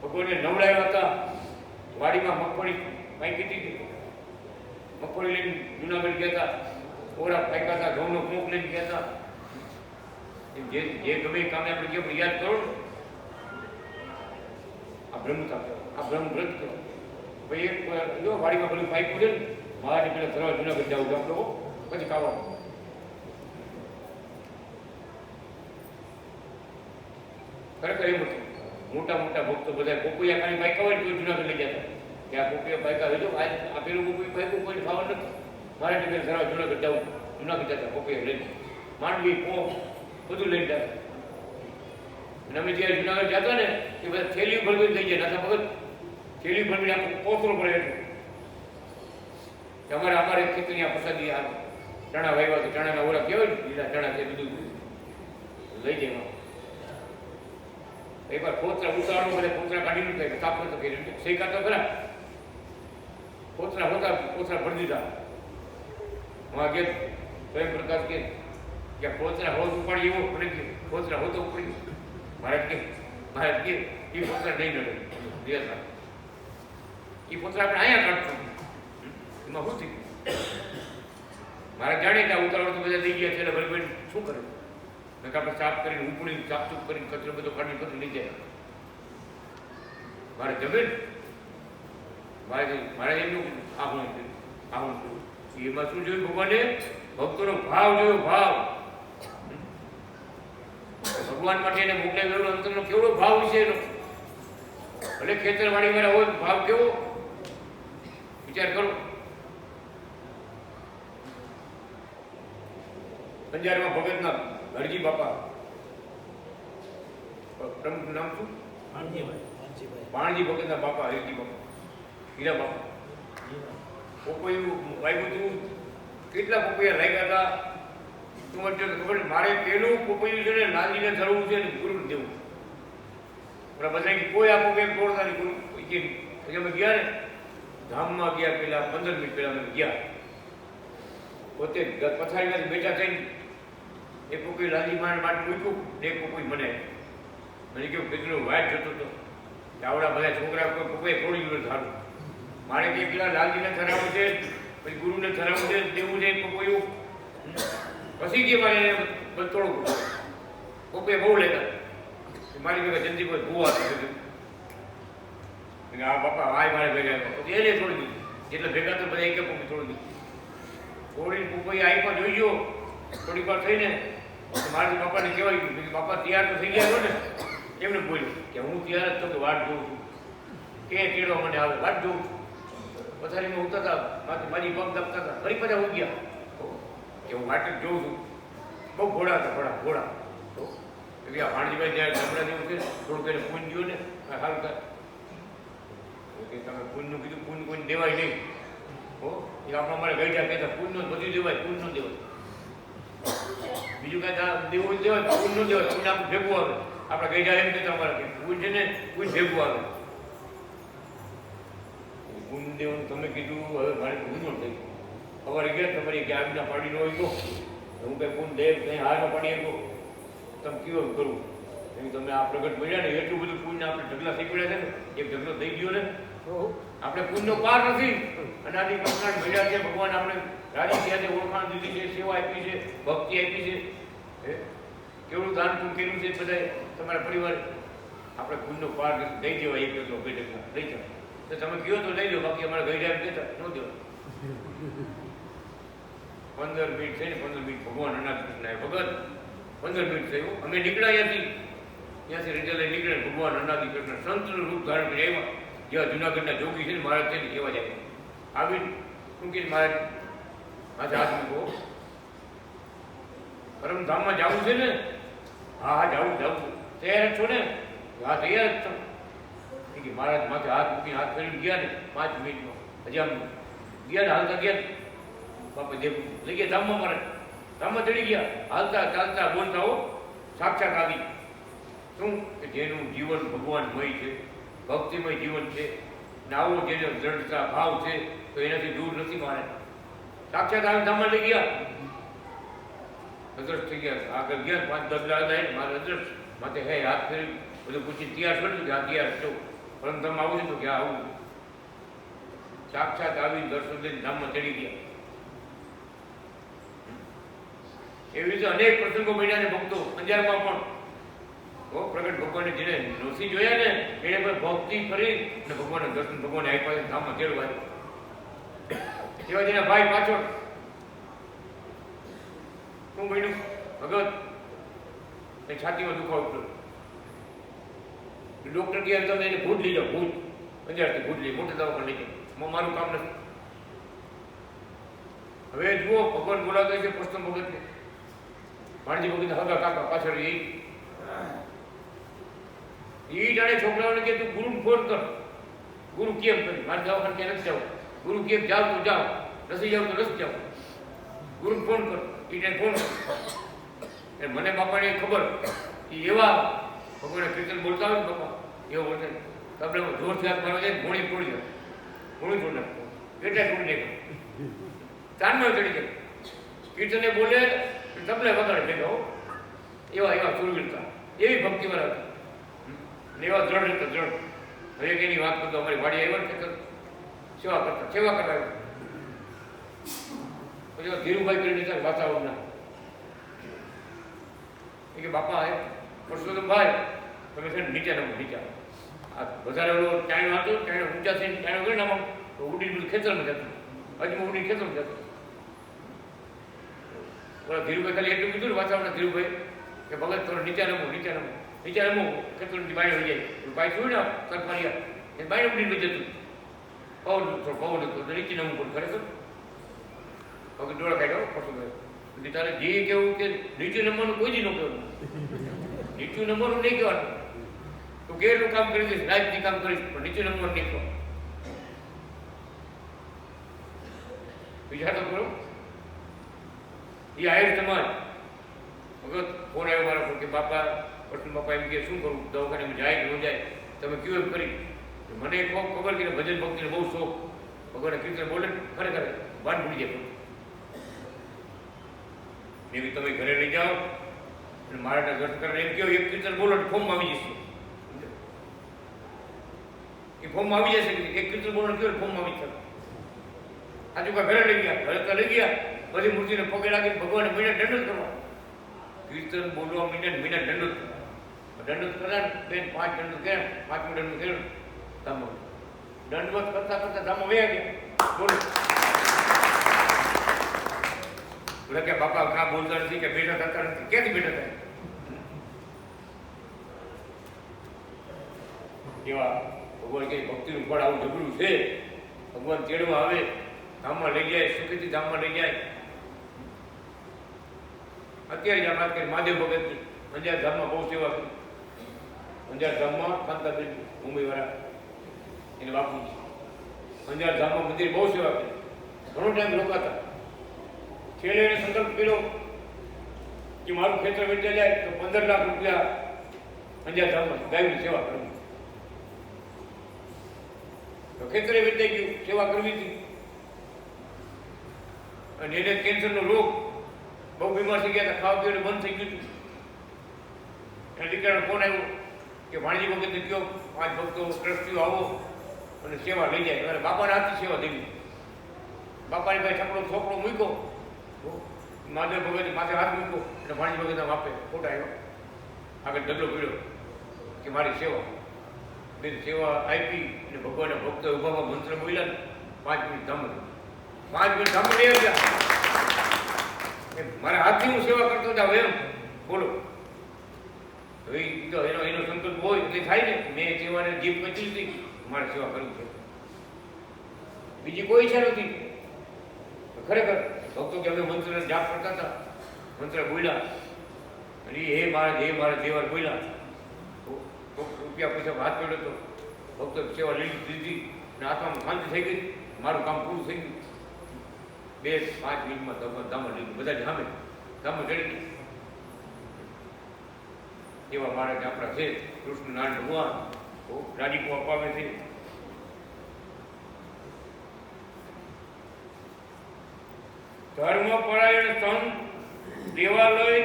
ભગવાનને નવડાવ્યા હતા. વાડીમાં મગફળી પાકી હતી, મગફળી લઈને જુનાગઢ ગયા હતા. ઓરા પાક્યા હતા, ઘઉંનો પોંક લઈને ગયા હતા. જે ગમે કામે આપણે કેમ યાદ કરો, આ બ્રહ્મતા કહેવાય, આ બ્રહ્મવ્રત કહેવાય. ભાઈ એક જો વાડીમાં બધું પાક્યું છે ને, મારે પેલા સરવા જુનાગઢ જવું છે આપણે, પછી ખાવાનું. ખરેખર એમ હતું. મોટા મોટા ભક્તો બધા કોકૈયા ખાલી પાક્યા હોય ને તો જુનાગઢ લઈ જતા કે આ કોકૈયા પાક્યા હોય, જો આ પેલું કોકૈયું પાક્યું કોઈ ખાવા નથી, મારે પેલા સરવા જુનાગઢ જવું. જુનાગઢ જતા કોકૈયા લઈને, માંડવી પોંક બધું લઈને જતા. અને અમે જ્યારે જુનાગઢ જતા ને એ બધા થેલી ભરવી થઈ જાય. નાથા ભગત થેલી ભરવીને આખું કોથળો પડે એટલું. અમારે ખેતરની આ પ્રસાદી આ ચણા વાવ્યા તો ચણાના ઓલા કહેવાય ને, લીલા ચણા છે બધું લઈ જાય. એકવાર કોથળા ઉતારો, બધા કોથળા કાઢી નીકળે, કાપડ તો કરી શેકા તો ખરા, કોથળા હોતા કોથળા ભરી દીધા. હું કે સ્વયં પ્રકાશ કે કોથળા હોત ઉપાડી એવો પડે કે કોથળા હોતો ઉપડી. ભારત કે એ કોથળા નહીં નડે. રહ્યા એ પોતે આપણે અહીંયા કાઢશું એમાં શું થયું મારે જાણે કે આ ઉતાવળ તો બધા થઈ ગયા છે એટલે ભરભરી શું કરે આપણે સાફ કરીને ઉપડી સાફસૂફ કરીને કચરો બધો કાઢી પછી લઈ જાય મારે જમે મારે એમનું આહુણ એમાં શું જોયું ભગવાને ભક્તોનો ભાવ જોયો ભાવ ભગવાન માટે એને મોકલાવેલો અંતરનો કેવડો ભાવ છે એનો ભલે ખેતરવાડી વાળા હોય ભાવ કેવો વિચાર કરો પંજાબમાં ભગતના હરજી બાપા પ્રમુખ નામ શું પાણજી ભગતના બાપા હરજી બાપા હીરા બાપા પપૈયું વાગ્યું હતું કેટલા પપૈયા લાગ્યા હતા ખબર મારે પેલું પપૈયું છે ને નાનજીને ધરવું છે ને ગુરુ દેવું બધા કોઈ આ પપૈયા તોડતા નહીં ગુરુ પછી અમે ગયા ને ધામમાં ગયા પેલા 15 મિનિટ પહેલા અમે ગયા પોતે પથારીમાંથી બેઠા થઈને એક પપૈયું લાલજી મારે માટે મૂક્યું ને એક પપૈયું મને કેવું કેટલું વાઇટ જતો હતો આવડા બધા છોકરા કોઈ પપૈયા તોડી ગયું સારું મારે કે પેલા લાલજીને ધરાવવું છે પછી ગુરુને ધરાવવું છે દેવું છે પપૈયું પછી કે મારે તોડવું પપૈયા બહુ લેતા મારી ભેગા જલ્દી કોઈ ભૂવા આ બાપા વાય મારે ભેગા પછી એને તોડી દીધું એટલે ભેગા તો બધા એક પપૈયું તોડી દીધું તોડીને પપૈયા આઈમાં જોઈ ગયો થોડીક વાર થઈને મારા બાપાને કહેવાય ગયું કે બાપા તૈયાર તો થઈ ગયા છો ને એમને બોલ્યું કે હું તૈયાર જ તો કે વાટ જોઉં છું કે કેળો મને આવે વાટ જોઉં પથારીમાં ઉતરતા મારી પગ દબતા હતા ફરી પાછા ઉઈ ગયા કે હું વાટ જ જોઉં છું બહુ ઘોડા હતા ઘોડા એટલે આ ભાણજીભાઈ ત્યાં ગામડા જેવું છે થોડુંક એને પૂન ગયું ને સારું થાય કે તમે પૂનનું કીધું પૂન કોઈને દેવાય નહીં હો એ આપણા મારે ગઈઢા કહેતા પૂનનું બધું દેવાય પૂનનું દેવાય બીજું કાંઈ દેવું દેવાય પૂનનું દેવાય પૂન આપણું ભેગું આવે આપણા ગઈઢા એમ કહેતા અમારા પૂન છે ને પૂન ભેગું આવે પૂન દેવાનું તમે કીધું હવે મારે પૂનનો થઈ સવારે ગયા તમારી કે આજના પાડીનો હોય તો હું કંઈ પૂન દેવ કંઈ હારમાં પાડી ગયો તમે કેવું કરવું એમ તમે આ પ્રગટ મળ્યા ને એટલું બધું પુણ્ય આપણે ઢગલા થઈ પડ્યા છે ને એક ઢગલો થઈ ગયો ને આપણે પુણ્યનો પાર નથી અનાદિ કલ્યાણ મળ્યા છે ભગવાન આપણે રાજી થયા છે ઓળખાણ દીધી છે સેવા આપી છે ભક્તિ આપી છે કેવડું દાન પૂન કર્યું છે બધા તમારા પરિવાર આપણે પુણ્યનો પાર દઈ દેવાય એક ઢગલો બે ઢગલા દઈ જાવ તો તમે કહો તો લઈ લો બાકી અમારે ગઈ જાય દેતા ન દેવા 15 મિનિટ છે ને 15 મિનિટ ભગવાન અનાદ કૃષ્ણ ભગત 15 મિનિટ થયું અમે નીકળ્યા ત્યાંથી રિઝલ્ટ નીકળે ભગવાન અનાદિ કૃષ્ણ સંતનું રૂપ ધારણ કરી આવ્યા જેવા જુનાગઢના જોગી છે ને મહારાજ છે ને એવા જ આવ્યા આવીને શું કે મહારાજ માથે હાથ મૂકો પરમધામમાં જવું છે ને હા જવું તૈયાર છો ને હા તૈયાર જ છો કે મહારાજ માથે હાથ મૂકીને હાથ ફેરીને ગયા ને 5 મિનિટમાં હજી આમ ગયા ને હાલતા ગયા બાપા દેવ લઈ ગયા ધામમાં મારે ધામમાં ચડી ગયા હાલતા ચાલતા બોલતા હો સાક્ષાત આવી શું કે જેનું જીવન ભગવાનમય છે ભક્તિમય જીવન છે ને આવો જેનો દ્રઢતા ભાવ છે તો એનાથી દૂર નથી મારે સાક્ષાત આવી ધામમાં લઈ ગયા અદ્રશ્ય થઈ ગયા આગળ ગયા 5-10 દાડા ને મારે અદ્રશ્ય માથે હે હાથ ફેરી બધું પૂછી તૈયાર કરજો કે આ તૈયાર છો પરંતુ તમે આવું છે તો કે આવું સાક્ષાત આવી દર્શન લઈને ધામમાં ચડી ગયા એવી રીતે અનેક પ્રસંગો બન્યા ને ભક્તો અંજારમાં પણ પ્રગટ ભગવાને જેને નરસિંહ જોયા ને એને પણ ભક્તિ કરી ને ભગવાનના દર્શન ભગવાને આપ્યા ધામમાં તેડવા એવા જેના ભાઈ પાછળ શું બન્યું ભગત એ છાતીમાં દુખાવો થયો ડોક્ટર કહે તમે એને ભૂત લઈ જાઓ ભૂત અંજારથી ભૂત લઈ મોટા દવાખાને લઈ જાઓ મારું કામ નથી હવે જુઓ ભગવાન બોલાવતા છે પ્રથમ ભગત ભાણજી ભગત હગા કાકા પાછળ એ જાણે છોકરાઓને કે તું ગુરુને ફોન કર ગુરુ કેમ કરી મારે દવાખાને ક્યાં નથી જાવ ગુરુ કેમ જાવ તો જાઓ નથી જાવ તો નથી જાવ ગુરુને ફોન કર એને ફોન કર મને બાપાને ખબર કે એવા ભગવાને કીર્તન બોલતા હોય ને બાપા એવો બોલતા આપણે જોરથી હાથ મારવા જાય ઘોડી તોડી જાય ઘોડી તોડી નાખો કેટલા તોડી નાખો તાનમાં ચડી જાય કીર્તને બોલે તબલે વગાડે ભેગા હો એવા સુરવીરતા એવી ભક્તિવાળા હતા એવા દ્રઢ હતા દ્રઢ હવે એની વાત કરતો અમારી વાડી આવ્યો ને ખેતર સેવા કરવા આવ્યો. પછી ધીરુભાઈ કરીને વાતાવરણના એ કે બાપા પરસોત્તમભાઈ તમે છે ને નીચે નમો નીચે આ વધારે ઓલો ટાણું હતો ટાણું ઊંચા થઈને ટાણું કરી નામો તો ઉડીને બધું ખેતરમાં જતું હજુ ઉડીને ખેતરમાં જતું. ઓલા ધીરુભાઈ ખાલી એટલું કીધું ને વાતાવરણ ધીરુભાઈ કે ભગત થોડો નીચે નમો ખેતરથી બાય હોઈ જાય બાય થયું ને સરપારિયા એ બાય ઉડીને જતું પવન થોડો પવન હતો નીચે નમવું પણ ખરેખર વગર ડોળા કાઢ્યો પરસોત્તમભાઈ તારે જે કેવું કે નીચે નંબરનું કોઈ જ ન કહેવાનું નીચું નંબરનું નહીં કહેવાનું તો ગેરનું કામ કરી દઈશ રાજની કામ કરીશ પણ નીચે નંબર નહીં કહો. વિચાર તો કરો એ આયર સમાજ વખત ફોન આવ્યો મારા પર કે બાપા પરસોત્તમ બાપા એમ કે શું કરું દવાખાને જાય કે ન જાય તમે કયું એમ કરી મને ખબર કે ભજન ભક્તિનો બહુ શોખ ભગવાન કીર્તન બોલે ખરેખર વાન ભૂલી જાય એવી તમે ઘરે લઈ જાઓ અને મારા ઘર કરીને એમ કહો એક કીર્તન બોલો ફોર્મમાં આવી જશે એ ફોર્મમાં આવી જશે એક કીર્તન બોલો કહો ફોર્મમાં આવી જશે. આજુ ઘરે લઈ ગયા ઘરે તો લઈ ગયા બધી મૂર્તિને પગે લાગીને ભગવાનને મહિને દંડ કરવા કીર્તન બોલવા મહિને દંડ કરવા બેન 5 દંડ કર્યા 5 દંડ કર્યું ધામો દંડવત કરતા ધામો વયા ગયા બોલો બોલે કે બાપા ઘા બોલતા નથી કે બેઠા થતા નથી ક્યાંથી બેઠા થાય એવા ભગવાન કે ભક્તિનું ફળ આવું ઝઘડું છે. ભગવાન તેડવા આવે ધામમાં લઈ જાય સુખીથી ધામમાં લઈ જાય. અત્યારે જ આ વાત કરી મહાદેવ ભગતની અંજાર ધામમાં બહુ સેવા કરી. અંજાર ધામમાં કાંતાબેન મુંબઈવાળા એને બાપુજી અંજાર ધામમાં મંદિર બહુ સેવા કરી ઘણો ટાઈમ રોકાતા. છેલ્લે એને સંકલ્પ કર્યો કે મારું ખેતર વેચાઈ જાય તો 15 લાખ રૂપિયા અંજાર ધામમાં ગાયની સેવા કરવી. તો ખેતરે વેચાઈ ગયું સેવા કરવી હતી અને એને કેન્સરનો રોગ બહુ બીમાર થઈ ગયા હતા ખાવા પીવાનું બંધ થઈ ગયું હતું. એના દીકરાનો ફોન આવ્યો કે ભાણજી વખતે કયો 5 ભક્તો ટ્રસ્ટીઓ આવો અને સેવા લઈ જાય અને બાપાના હાથથી સેવા દેવી. બાપાની ભાઈ છોકરો મૂક્યો મહાદેવ ભગત માથે હાથ મૂક્યો એટલે ભાણજી ભગતના બાપે ફોટા આવ્યો આગળ ઢગલો પીડ્યો કે મારી સેવા બેન સેવા આપી અને ભગવાનના ભક્તો ઉભામાં મંત્ર બોલ્યા ને 5 મિનિટ ધામ 5 મિનિટ ધામ લઈ આવ્યા મારા હાથથી હું સેવા કરતો જાવ એમ બોલો. હવે એનો સંકલ્પ હોય એટલે થાય ને મેં સેવાને જીભ કચી હતી મારે સેવા કરવી છે બીજી કોઈ ઈચ્છા નથી. ખરેખર ભક્તો કે અમે મંત્ર જાપ કરતા હતા મંત્ર બોલ્યા અને હે મારા દેવર બોલ્યા રૂપિયા પૈસા હાથ પડ્યો તો ભક્તો સેવા લઈ લીધી અને આત્મામાં શાંતિ થઈ ગઈ. મારું કામ પૂરું થઈ ગયું. 2-5 મિનિટમાં ધામા લઈ બધા સામે ધામા ચડી ગઈ. એવા મહારાજ આપણા છે કૃષ્ણ નારાયણ ભગવાન રાજીપો અપાવે છે. ધર્મપરાયણ સંત દેવાલય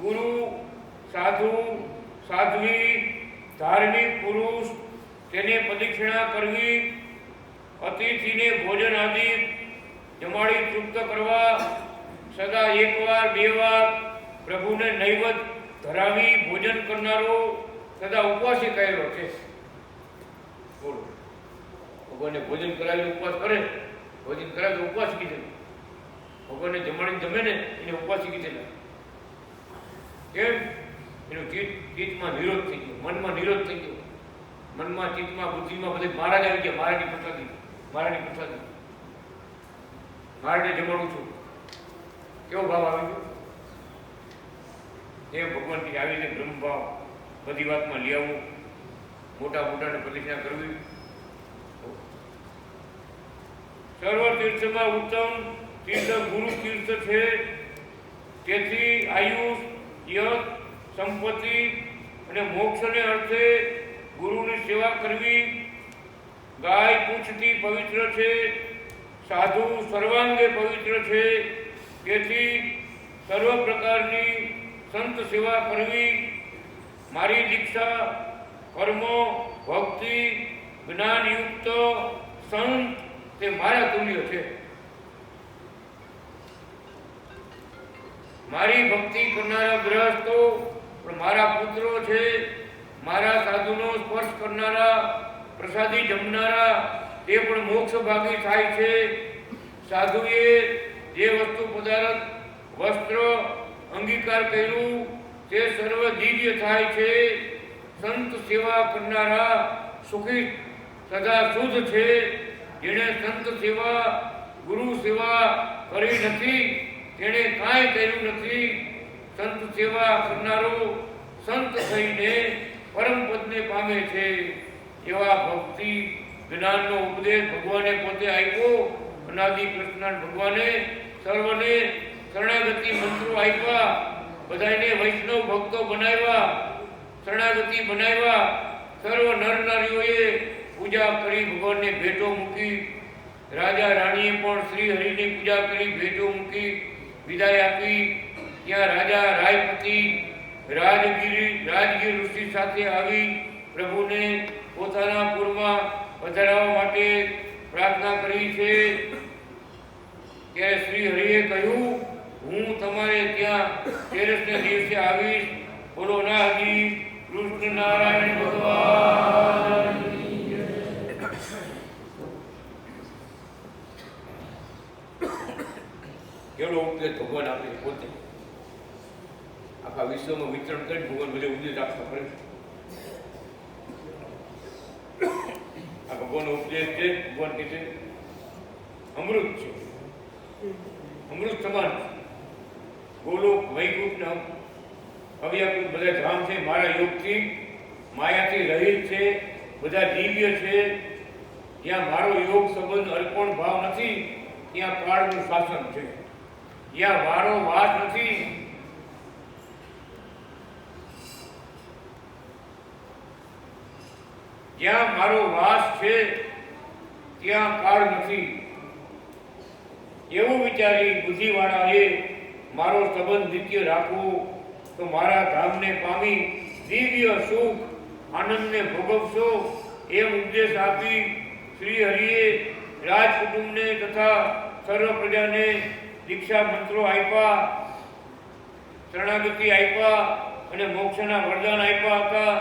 ગુરુ સાધુ સાધ્વી ધાર્મિક પુરુષ તેને પ્રદક્ષિણા કરવી અતિથિને ભોજન આદિ જમાડી તૃપ્ત કરવા સદા 1 વાર 2 વાર પ્રભુને નૈવેદ્ય ધરાવી ભોજન કરનારો સદા ઉપવાસી કહેલો છે. બોલો ભગવાનને ભોજન કરાવી ઉપવાસ કરે ભોજન કરાવે તો ઉપવાસ કીધેલું. ભગવાનને જમાડીને જમે ને એને ઉપવાસી કીધેલા. કેમ એનું ચિત્તમાં નિરોધ થઈ ગયો મનમાં નિરોધ થઈ ગયો મનમાં ચિત્તમાં બુદ્ધિમાં બધે મહારાજ આવી ગયા. મહારાજની પ્રસાદી મહારાજને જમાડું છું કેવો ભાવ આવી ગયો એમ ભગવાનથી આવીને બ્રહ્મભાવ બધી વાતમાં લઈ આવવું મોટાને પ્રતિજ્ઞા કરવી. સર્વ તીર્થમાં ઉત્તમ તીર્થ ગુરુ તીર્થ છે. તેથી આયુષ યશ સંપત્તિ અને મોક્ષને અર્થે ગુરુની સેવા કરવી. ગાય પૂંછથી પવિત્ર છે સાધુ સર્વાંગે પવિત્ર છે. તેથી સર્વ પ્રકારની સંત સેવા કરવી. મારી દીક્ષા કર્મો ભક્તિ જ્ઞાનયુક્ત સંત તે મારા તુલ્ય છે. મારી ભક્તિ કરનારા ગ્રહસ્થો પણ મારા પુત્રો છે. મારા સાધુનો સ્પર્શ કરનારા, પ્રસાદી જમનારા તે પણ મોક્ષ ભાગી થાય છે. સાધુએ જે વસ્તુ પદાર્થ વસ્ત્ર અંગીકાર કર્યું તે સર્વ દિવ્ય થાય છે. સંત સેવા કરનારા સુખી સદા શુદ્ધ છે. જેણે સંત સેવા ગુરુ સેવા કરી નથી તેણે કાંઈ કર્યું નથી. સંત સેવા કરનારો સંત થઈને પરમ પદને પામે છે. એવા ભક્તિ જ્ઞાનનો ઉપદેશ ભગવાને પોતે આપ્યો. અનાદિ કૃષ્ણ ભગવાને સર્વને શરણાગતિ મંત્રો આપ્યા. બધાને વૈષ્ણવ ભક્તો બનાવ્યા, શરણાગતિ બનાવ્યા. સર્વ નર નારીઓએ પૂજા કરી, ભગવાનને ભેટો મૂકી. રાજા રાણીએ પણ શ્રી હરિની પૂજા કરી, ભેટો મૂકી, વિદાય આપી. ત્યાં રાજા રાયપતિ રાજગીર ઋષિ સાથે આવી પ્રભુને પોતાના પુરમાં પધરાવવા માટે પ્રાર્થના કરી છે. ત્યારે શ્રી હરિએ કહ્યું, હું તમારે ત્યાં તેરસને દિવસે આવીશ. બોલો નાજી કૃષ્ણ નારાયણ ભગવાન. કેવડો ઉપદેશ ભગવાન આપે પોતે આખા વિશ્વમાં વિતરણ કરી ભગવાન બધે ઉપદેશ આપતા ફરે. આ ભગવાનનો ઉપદેશ છે. ભગવાન કહે છે અમૃત છે, અમૃત સમાન. ગોલોક વૈકુંઠ અવ્યાકૃત બધા ધામ છે. મારા યોગથી માયાથી રહિત છે, બધા દિવ્ય છે. જ્યાં મારો યોગ સંબંધ અર્પણ ભાવ નથી ત્યાં કાળનું શાસન છે. જ્યાં વારો વાસ નથી જ્યાં મારો વાસ છે ત્યાં કાળ નથી. એવું વિચારી બુદ્ધિવાળાએ મારો સંબંધ નિત્ય રાખવો તો મારા ધામને પામી દિવ્ય સુખ આનંદને ભોગવશો. એમ ઉપદેશ આપી શ્રી હરિએ રાજકુટુંબને તથા સર્વ પ્રજાને દીક્ષા મંત્રો આપ્યા, શરણાગતિ આપ્યા અને મોક્ષના વરદાન આપ્યા હતા.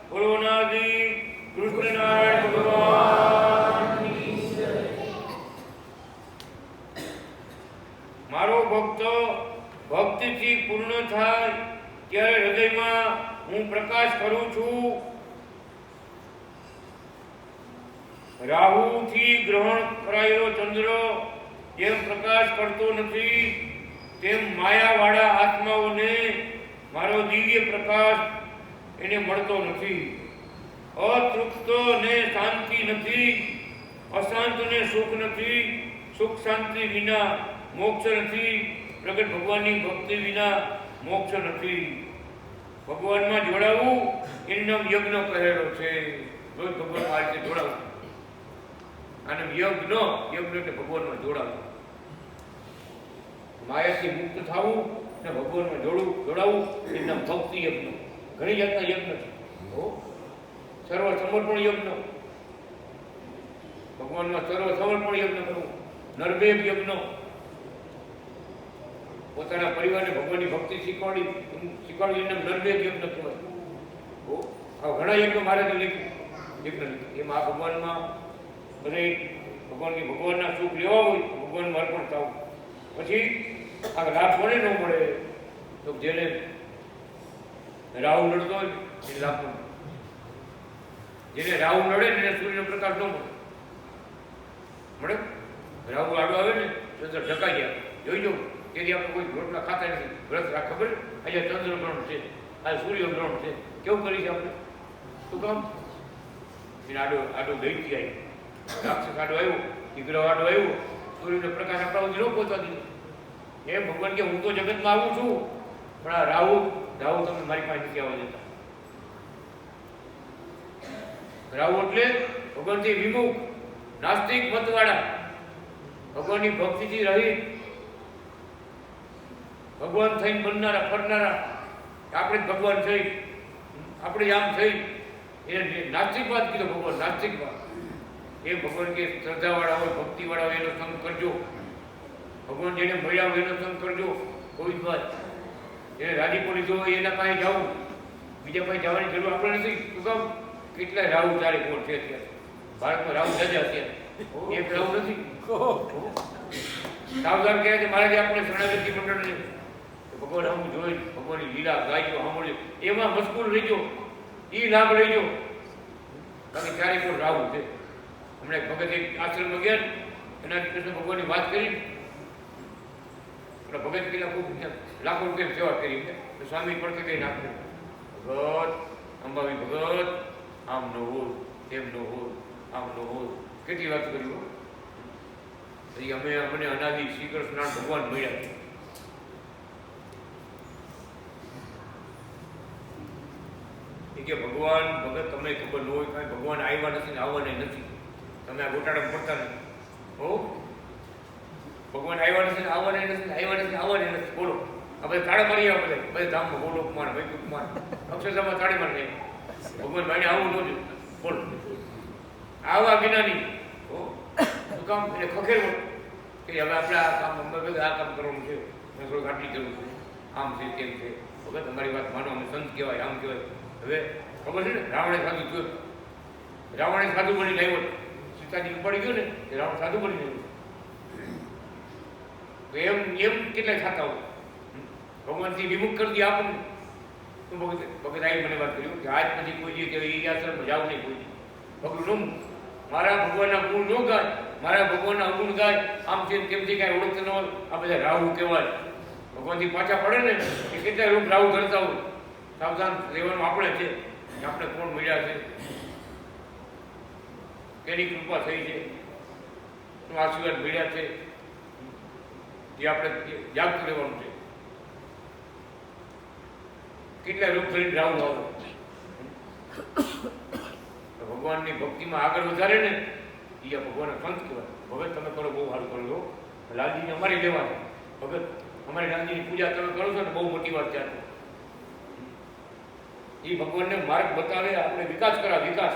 બોલોનાજી કૃષ્ણ નારાયણ ભગવાન. મારો ભક્ત ભક્તિથી પૂર્ણ થાય ત્યારે હૃદયમાં હું પ્રકાશ કરું છું. રાહુથી ગ્રહણ કરાયેલો ચંદ્ર જેમ પ્રકાશ કરતો નથી તેમ માયાવાળા આત્માઓને મારો દિવ્ય પ્રકાશ એને મળતો નથી. અતૃપ્ત ને શાંતિ નથી, અશાંત ને સુખ નથી, સુખ શાંતિ વિના મોક્ષ નથી. પ્રગટ ભગવાનની ભક્તિ વિના મોક્ષ નથી. ભગવાનમાં જોડાવું એનું યજ્ઞ કહેલો છે. રોજ ભગવાન આ રીતે જોડાવું. અને યજ્ઞ એટલે ભગવાનમાં જોડાવું. માયાથી મુક્ત થવું અને ભગવાનમાં જોડાવું એના ભક્તિ યજ્ઞ. ઘણી જાતના યજ્ઞ છે. સર્વ સમર્પણ યજ્ઞ, ભગવાનમાં સર્વ સમર્પણ યજ્ઞ કરવું. નરભેદ યજ્ઞ, પોતાના પરિવારને ભગવાનની ભક્તિ શીખવાડી એને નરભેદ યજ્ઞ કહેવાય. આ ઘણા યજ્ઞ મારે તો યજ્ઞ એમાં આ ભગવાનમાં બધે ભગવાનના સુખ લેવા હોય તો ભગવાનમાં અર્પણ થવું. પછી આ લાભ મળે ન મળે તો જેને રાહુ નડતો હોય એને લાભ મળે. જેને રાહુ નડે ને એને સૂર્યનો પ્રકાશ ન મળે. રાહુ આડો આવે ને ચંદ્ર ઢકાઈ જાય. જોઈ જવું તેથી આપણે કોઈ રોટલા ખાતા નથી. વ્રત રાખ ખબર આજે ચંદ્ર ગ્રહણ છે, આ સૂર્ય ગ્રહણ છે. કેવું કરી છે આપણે? શું કામ? એને આડો દૈત્ય આવી, રાક્ષસ આડો આવ્યો, વિગ્રહ આડો આવ્યો, સૂર્યનો પ્રકાશ આપણા સુધી ન પહોંચવા દીધો. એમ ભગવાન કે હું તો જગતમાં આવું છું પણ આ રાહુ તમે મારી પાસે નથી આવવા દેતા. રાહુ એટલે ભગવાનથી વિમુખ, નાસ્તિક મતવાળા, ભગવાનની ભક્તિથી રહિત, ભગવાન થઈને બનનારા ફરનારા. આપણે જ ભગવાન થઈ, આપણે આમ થઈ, એ નાસ્તિકવાદ કીધો ભગવાન. નાસ્તિકવાદ એ ભગવાન કે શ્રદ્ધાવાળા હોય, ભક્તિવાળા હોય એનો સંગ કરજો. ભગવાન જેને મળ્યા હોય એનો સંગ કરજો. કોઈ વાત એને રાજીપો લીધો હોય એના પાસે જવું, બીજા પાસે જવાની જરૂર આપણે નથી. શું કામ? કેટલા રાહુ ચારે કોણ છે અત્યારે ભારતમાં? રાહુ દાદા અત્યારે એક રાહુ નથી. સાવધાન કહે છે મહારાજે આપણે શરણાગતિ મંડળને ભગવાન આમ જોઈ ભગવાનની લીલા ગાયો સાંભળ્યો એમાં મશગુલ રહીજો, એ લાભ રહીજો. બાકી ચારે કોણ રાહુ છે. હમણાં ભગત એક આશ્રમમાં ગયા એના કૃષ્ણ ભગવાનની વાત કરી. ભગત પેલા ખૂબ લાખો રૂપિયા સેવા કરી તો સ્વામી પડકે કઈ નાખ્યું, ભગત અંબાવી ભગત આમ ન હોય, તેમ ન હોય, આમ ન હોય. કેટલી વાત કરી. પછી અમે અમને અનાદિ શ્રી કૃષ્ણ ભગવાન મળ્યા છે. કે ભગવાન ભગત તમને ખબર ન હોય કાંઈ ભગવાન આવ્યા નથી ને આવવાના નથી. તમે આ ગોટાળા પડતા નહીં. હો ભગવાન આવ્યા નથી ને આવવાના નથી, આવ્યા નથી આવવાના નથી. બોલો આ બધા તાળા મારી આવ્યા, બધા બધા ધામમાં બોલો કુમાર વૈકું કુમાર અક્ષરધામમાં તાળી મારી ભગવાન ભાઈને આવું ન જોઈએ. બોલો આવા જ્ઞાની હો શું કામ એને ખખેરવું કે હવે આપણે આ કામ આ કામ કરવાનું છે, થોડુંક આટલી કરવું છે, આમ છે તેમ છે. ભગત અમારી વાત માનો, અમે સંત કહેવાય, આમ કહેવાય. હવે ખબર છે ને રાવણે સાધુ જોયું, રાવણે સાધુ બનીને આવ્યો, સીતાજી ઉપાડી ગયો ને એ રાવણ સાધુ બનીને આવ્યો. તો એમ એમ કેટલાય ખાતા હોય ભગવાનથી વિમુખ કરી દે આપણને. તો ભગત આવી મને વાત કર્યું કે આજ પછી કોઈ કે એ આશ્રમમાં જાવ નહીં, કોઈ પગલું ન મારા ભગવાનના ગુણ ન ગાય, મારા ભગવાનના અવગુણ ગાય, આમ છે તેમથી કાંઈ ઓળખતો ન હોય. આ બધા રાહુ કહેવાય. ભગવાનથી પાછા પડે ને એ કેટલાય લોકો રાહુ કરતા હોય. સાવધાન રહેવાનું આપણે છે. આપણે કોણ મળ્યા છે, કેની કૃપા થઈ છે, શું આશીર્વાદ મળ્યા છે, એ આપણે જાગતું રહેવાનું છે. કેટલા રૂપ કરીને રાહુ આવે. ભગવાનની ભક્તિમાં આગળ વધારે ને એ ભગવાનના સંત કહેવાય. ભગત તમે કરો બહુ સારું કરો છો, લાલજીને અમારી લેવાની. ભગત અમારી લાલજીની પૂજા તમે કરો છો ને બહુ મોટી વાત છે. એ ભગવાનને માર્ગ બતાવે, આપણે વિકાસ કરાવે. વિકાસ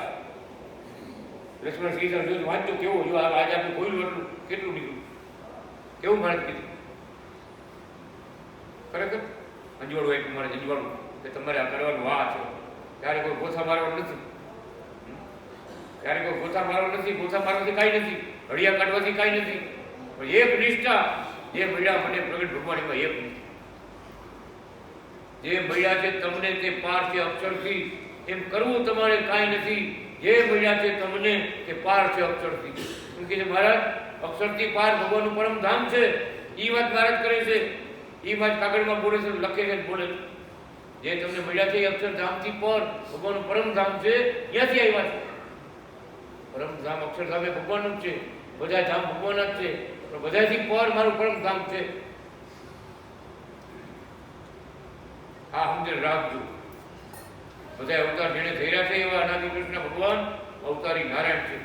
લક્ષ્મણ શ્રી જોઈને વાંચજો કેવો જો આજે આપણે કોઈલું એટલું કેટલું નીકળ્યું, કેવું માર્ગ કીધું. ખરેખર અંજવાળું એક મારે અંજવાળું કે તમારે આ કરવાનું વાહ છે. ત્યારે કોઈ ગોથા મારવાનું નથી, ત્યારે કોઈ ગોથા મારવાનું નથી. ગોથા મારવાથી કાંઈ નથી, ઘડિયા કાઢવાથી કાંઈ નથી. પણ એક નિષ્ઠા જે મળ્યા મને પ્રગટ ભગવાન એમાં એક નથી. જે મળ્યા છે તમને તે પાર છે અક્ષરથી, એમ કરવું તમારે કાંઈ નથી. જે મળ્યા છે તમને તે પાર છે અક્ષરથી. એમ કે મહારાજ અક્ષરથી પાર ભગવાનનું પરમ ધામ છે. એ વાત મહારાજ કરે છે, એ વાત કાગળમાં બોલે છે, લખે છે, બોલે છે. જે તમને મળ્યા છે એ અક્ષરધામથી પર ભગવાનનું પરમ ધામ છે. ત્યાંથી આવ્યા છે. પરમ ધામ અક્ષરધામ એ ભગવાનનું જ છે. બધા ધામ ભગવાનના જ છે, પણ બધાથી પર મારું પરમ ધામ છે. આ સમજણ રાખજો. બધા અવતાર જેને થઈ રહ્યા છે એવા અનાદિ કૃષ્ણ ભગવાન અવતારી નારાયણ છે.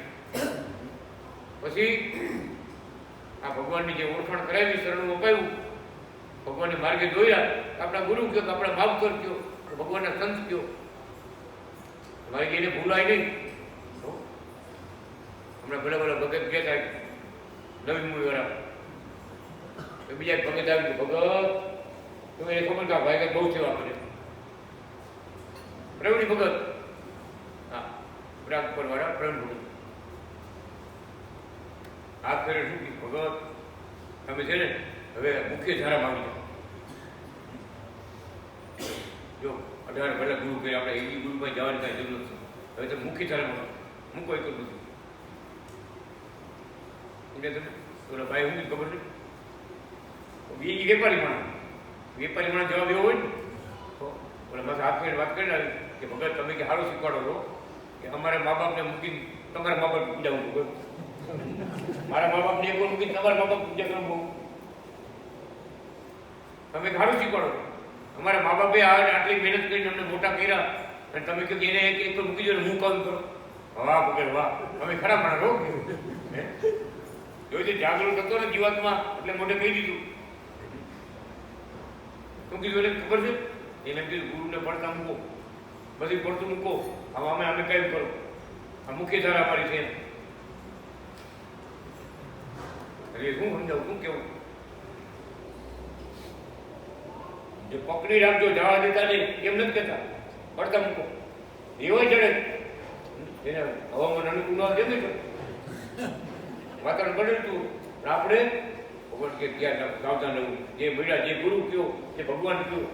પછી આ ભગવાનની જે ઓળખાણ કરાવી, શરણું અપાયું, ભગવાનને માર્ગે દોર્યા, આપણા ગુરુ કયો, આપણા માવતર કયો, ભગવાનના સંત કયો. મારે એને ભૂલાય નહીં. હમણાં ભલે ભલે ભગત ગયા હતા નવી મૂવી વાળા, બીજા ભગત આવી ભગત તો એને ખબર કે ભાઈ બહુ સેવા કરે. પ્રવીણ ભગત, હા રાગપર વાળા પ્રવીણ ભગત હાથ ફેરે શું કે ભગત તમે છે ને હવે મુખ્ય ધારા માગી જાઓ. જો 18 ભલે ગુરુ કહે આપણે એવી ગુરુમાં જવાની કાંઈ જરૂર નથી. હવે તમે મુખ્ય ધારા માગો, મૂકો એક બધું. એટલે તમે ઓલા ભાઈ હું ખબર છે એ વેપારી માણસ, વેપારી માણસ જવાબ એવો હોય ને ઓલા માથે હાથ ફેર વાત કરી નાખી કે ભગત તમે કે સારું શીખવાડો છો કે અમારા મા બાપને મૂકીને તમારા મા બાપ પૂજા હું કરું, મારા મા બાપને એક મૂકીને તમારા મા બાપ પૂજા કરું બહુ. તમે સારું શીખવાડો. અમારા મા બાપે આટલી મહેનત કરીને અમને મોટા કર્યા અને તમે કહો એને એક મૂકી દો ને હું કામ કરો. વાહ ભગત વાહ, તમે ખરા માણસ હો. જોઈ જાગૃત હતો ને જીવાતમાં એટલે મોઢે કહી દીધું. શું કીધું એને ખબર છે? એને કીધું ગુરુને પડતા મૂકો, બધી પડતું મૂકો, હવે અમે કઈ કરો. આ મુખ્ય ધારા અમારી છે. એટલે શું સમજાવું, શું કેવું? જે પકડી રાખજો, જવા દેતા નહીં એમ નથી કહેતા, પડતા મૂકો એવો ચડે એને હવામાન અનુકૂળ ના દેવું છે, વાતાવરણ બદલતું આપણે ભગવાન કે ત્યાં સાવધાન રહેવું. જે મળ્યા, જે ગુરુ કયો, જે ભગવાન કયો,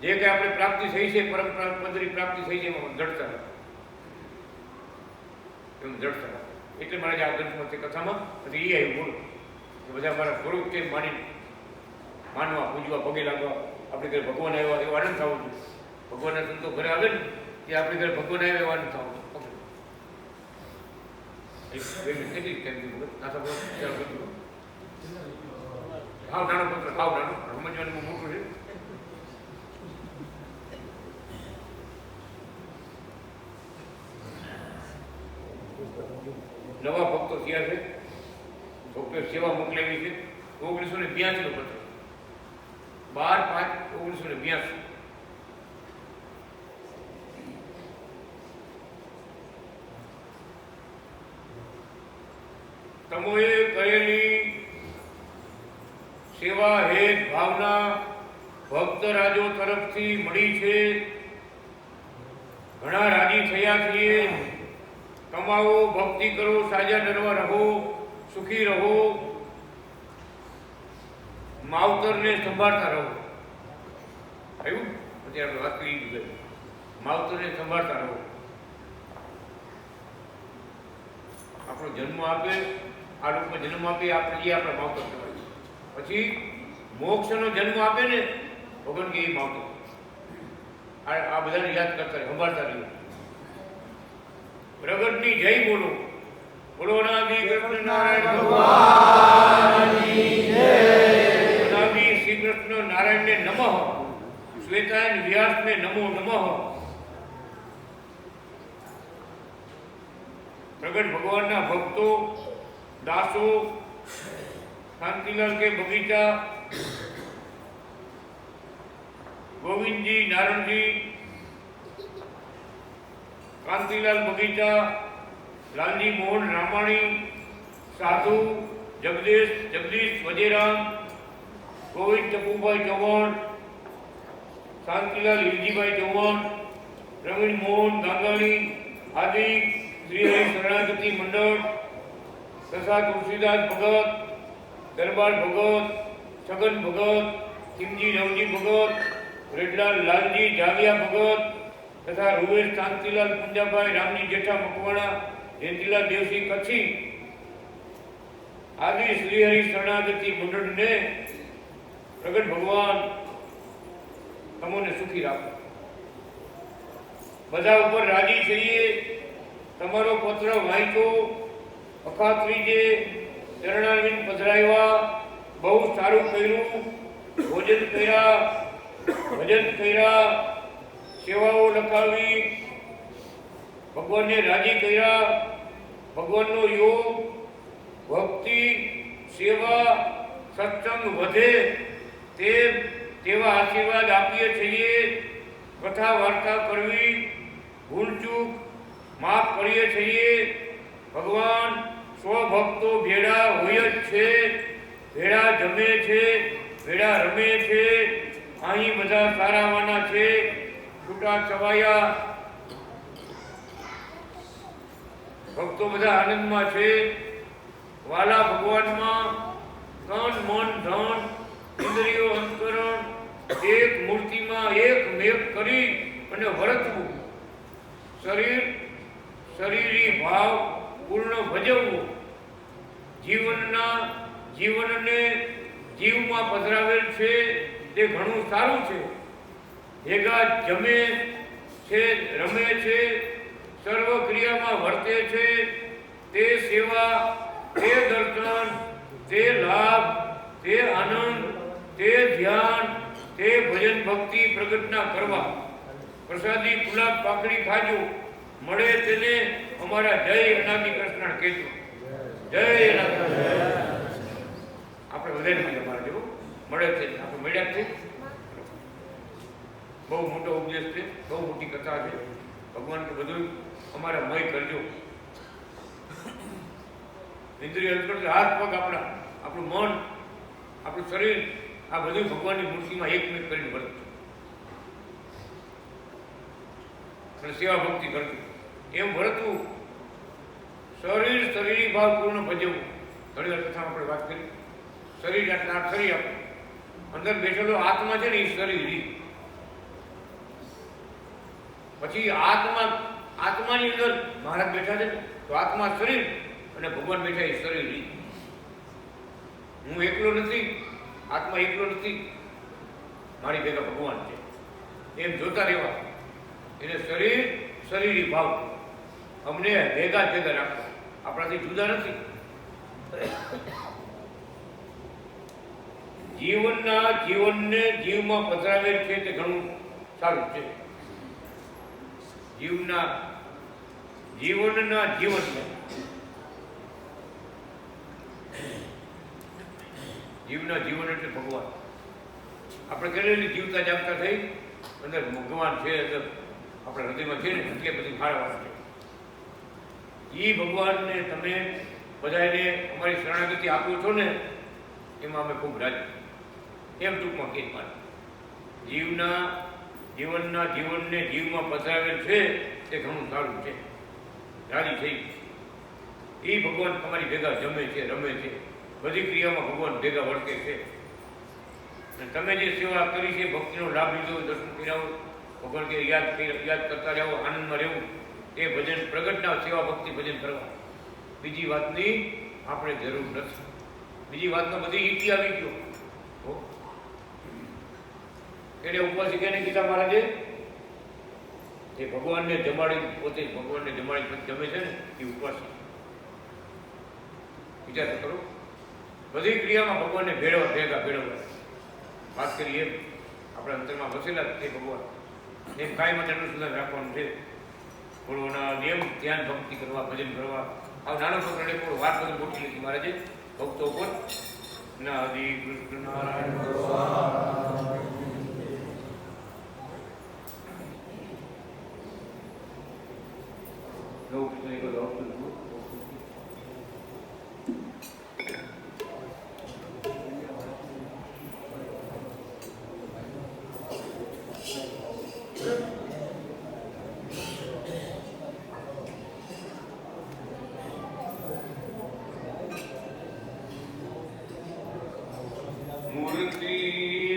જે કંઈ આપણે પ્રાપ્તિ થઈ છે, પરંપરા પદરી પ્રાપ્તિ થઈ છે, એમાં જડતા રહે, એમ જડતા રહે. એટલે મારા આ ગ્રંથમાં કથામાં પછી એ આવ્યું બોલું કે બધા મારા સ્વરૂપ કેમ માનવા, પૂજવા, પગે લાગવા. આપણે ઘરે ભગવાન આવ્યા એવો આનંદ થવો જોઈએ. ભગવાનના સંતો ઘરે આવે ને કે આપણે ઘરે ભગવાન આવ્યા એવો આનંદ થવો જોઈએ. હાવ નાનો પત્ર, હાવ નાનો, સમજવાનું મોટું છે. નવા ભક્તો થયા છે, ભક્તો સેવા મોકલાવી છે. 1982 નો પત્ર, 12/5/1982. તમોએ કરેલી સેવા હેત ભાવના ભક્તરાજો તરફથી મળી છે. ઘણા રાજી થયા છીએ. કમાવો, ભક્તિ કરો, સાજા નરવા રહો, સુખી રહો, માવતરને સંભાળતા રહો. આવ્યું પછી આપણે વાત કરી દીધી, માવતરને સંભાળતા રહો. આપણો જન્મ આપે, આ રૂપમાં જન્મ આપે, આપણે એ આપણા માવતર કહેવાય. પછી મોક્ષનો જન્મ આપે ને ભગવાન કે એ માવતર. આ બધાને યાદ કરતા સંભાળતા રહીએ. પ્રગટની જય બોલો, બોલો અનાદિ કૃષ્ણ નારાયણ ભગવાનની જય. અનાદિ શ્રી કૃષ્ણ નારાયણને નમઃ, શ્વેતાયન વ્યાસને નમો નમઃ. પ્રગટ ભગવાનના ભક્તો, દાસો, શાંતિલાલ કે બગીચા, ગોવિંદજી, નારણજી, કાંતિલાલ બગીચા, લાલજી મોહન રામાણી, સાધુ, જગદીશ વજેરામ, ગોવિંદ ટપુભાઈ ચૌહાણ, શાંતિલાલ હિરજીભાઈ ચૌહાણ, પ્રવીણ મોહન ગાંગાણી આદિ, શ્રી હરિ શરણાગતિ મંડળ, પ્રસાદ તુલસીદાસ ભગત, દરબાર ભગત, છગન ભગત, કિમજી નવજી ભગત, રેડલાલ લાલજી જાવિયા ભગત તથા રૂવેશ શાંતિલાલ પુંજાભાઈ, રામજી જેઠા મકવાણા, જયંતિલાલ દેવસિંહ કચ્છી આદિ શ્રી હરિ શરણાગતિ મંડળને પ્રગટ ભગવાન તમને સુખી રાખો. બધા ઉપર રાજી છીએ. તમારો પત્ર વાંચ્યો, અખાત્રીજે ચરણારવિંદ પધરાવ્યા, બહુ સારું કર્યું, ભોજન કર્યા, ભજન કર્યા, સેવાઓ લખાવી, ભગવાનને રાજી કર્યા. ભગવાનનો યોગ, ભક્તિ, સેવા, સત્સંગ વધે તેવા આશીર્વાદ આપીએ છીએ. કથા વાર્તા કરવી, ભૂલચૂક માફ કરીએ છીએ. ભગવાન સ્વભક્તો ભેળા હોય જ છે, ભેળા જમે છે, ભેળા રમે છે. અહીં બધા સારાવાના છે, છૂટા છવાયા ભક્તો બધા આનંદમાં છે. વાલા ભગવાનમાં તન મન ધન ઇન્દ્રિયો અંતકરણ એક મૂર્તિમાં એક મેઘ કરી અને વર્તવું. શરીરી ભાવ પૂર્ણ ભજવવું. જીવનને જીવમાં પધરાવેલ છે તે ઘણું સારું છે. ભેગા જમે છે, રમે છે, સર્વ ક્રિયામાં વર્તે છે. તે સેવા, તે દર્શન, તે લાભ, તે આનંદ, તે ધ્યાન, તે ભજન ભક્તિ પ્રગટના કરવા. પ્રસાદી ગુલાબ પાકડી ખાજો, મળે તેને અમારા જય અનાદિ કૃષ્ણ કહેજો. જય અનાદિ. આપણે વધારે અમારા જેવું મળે છે, આપણે મળ્યા છે. બહુ મોટો ઉપદેશ છે, બહુ મોટી કથા છે. ભગવાન કે બધું અમારા મય કરજો. ઇન્દ્રિય અંતકરણ હાથ પગ આપણા, આપણું મન, આપણું શરીર, આ બધું ભગવાનની મૂર્તિમાં એકમેક કરીને વર્તતું અને સેવા ભક્તિ કરતું. એમ વર્તવું, શરીર શરીરી ભાવ પૂર્ણ ભજવવું. ઘણી વાર કથામાં આપણે વાત કરી, શરીર આટલા શરીર આપણું, અંદર બેઠેલો આત્મા છે ને એ શરીર. પછી આત્માની અંદર મહારાજ બેઠા છે તો આત્મા શરીર અને ભગવાન બેઠા એ શરીર. હું એકલો નથી, આત્મા એકલો નથી, મારી ભેગા ભગવાન છે, એમ જોતા રહેવા. એને શરીર શરીરી ભાવ અમને ભેગા ભેગા રાખવા, આપણાથી જુદા નથી. જીવનને જીવમાં પધરાવેલ છે તે ઘણું સારું છે. જીવનના જીવન એટલે ભગવાન. આપણે કહેલી જીવતા જાગતા થઈ અંદર ભગવાન છે, અંદર આપણા હૃદયમાં છે ને, એટલે બધી ફાળવાના છે. એ ભગવાનને તમે બધાને અમારી શરણાગતિ આપો છો ને, એમાં અમે ખૂબ રાજી. એમ ટૂંકમાં કે જીવનને જીવમાં પધરાવેલ છે તે ઘણું સારું છે, રાજી થઈ. એ ભગવાન તમારી ભેગા જમે છે, રમે છે, બધી ક્રિયામાં ભગવાન ભેગા વર્તે છે. અને તમે જે સેવા કરી છે, ભક્તિનો લાભ લીધો, દર્શન કર્યા, ભગવાન કે યાદ કરતા રહેવો, આનંદમાં રહેવું, એ ભજન પ્રગટના સેવા ભક્તિ ભજન કરવા. બીજી વાતની આપણે જરૂર નથી. બીજી વાતમાં બધી ઈટી આવી ગયો. એને ઉપવાસી કેને કીધા મહારાજે, જે ભગવાનને જમાડી, પોતે ભગવાનને જમાડી પછી જમે છે ને, એ ઉપવાસી. વિચાર કરો, બધી ક્રિયામાં ભગવાનને ભેગા ભેળવવા. વાત કરીએ આપણા અંતરમાં વસેલા તે ભગવાન એમ કાંઈ માટે અનુસંધાન રાખવાનું છે. બોલવાના નિયમ, ધ્યાન ભક્તિ કરવા, ભજન કરવા. આ નાનો છોકરાને કોઈ વાત બધું મોટી લીધી મહારાજે ભક્તો ઉપર. નાદિ કૃષ્ણ નારાયણ ભગવાન. મૂર્તિ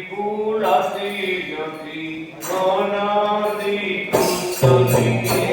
ભૂલાતી નથી મનાદી કૃષ્ણની.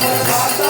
માતા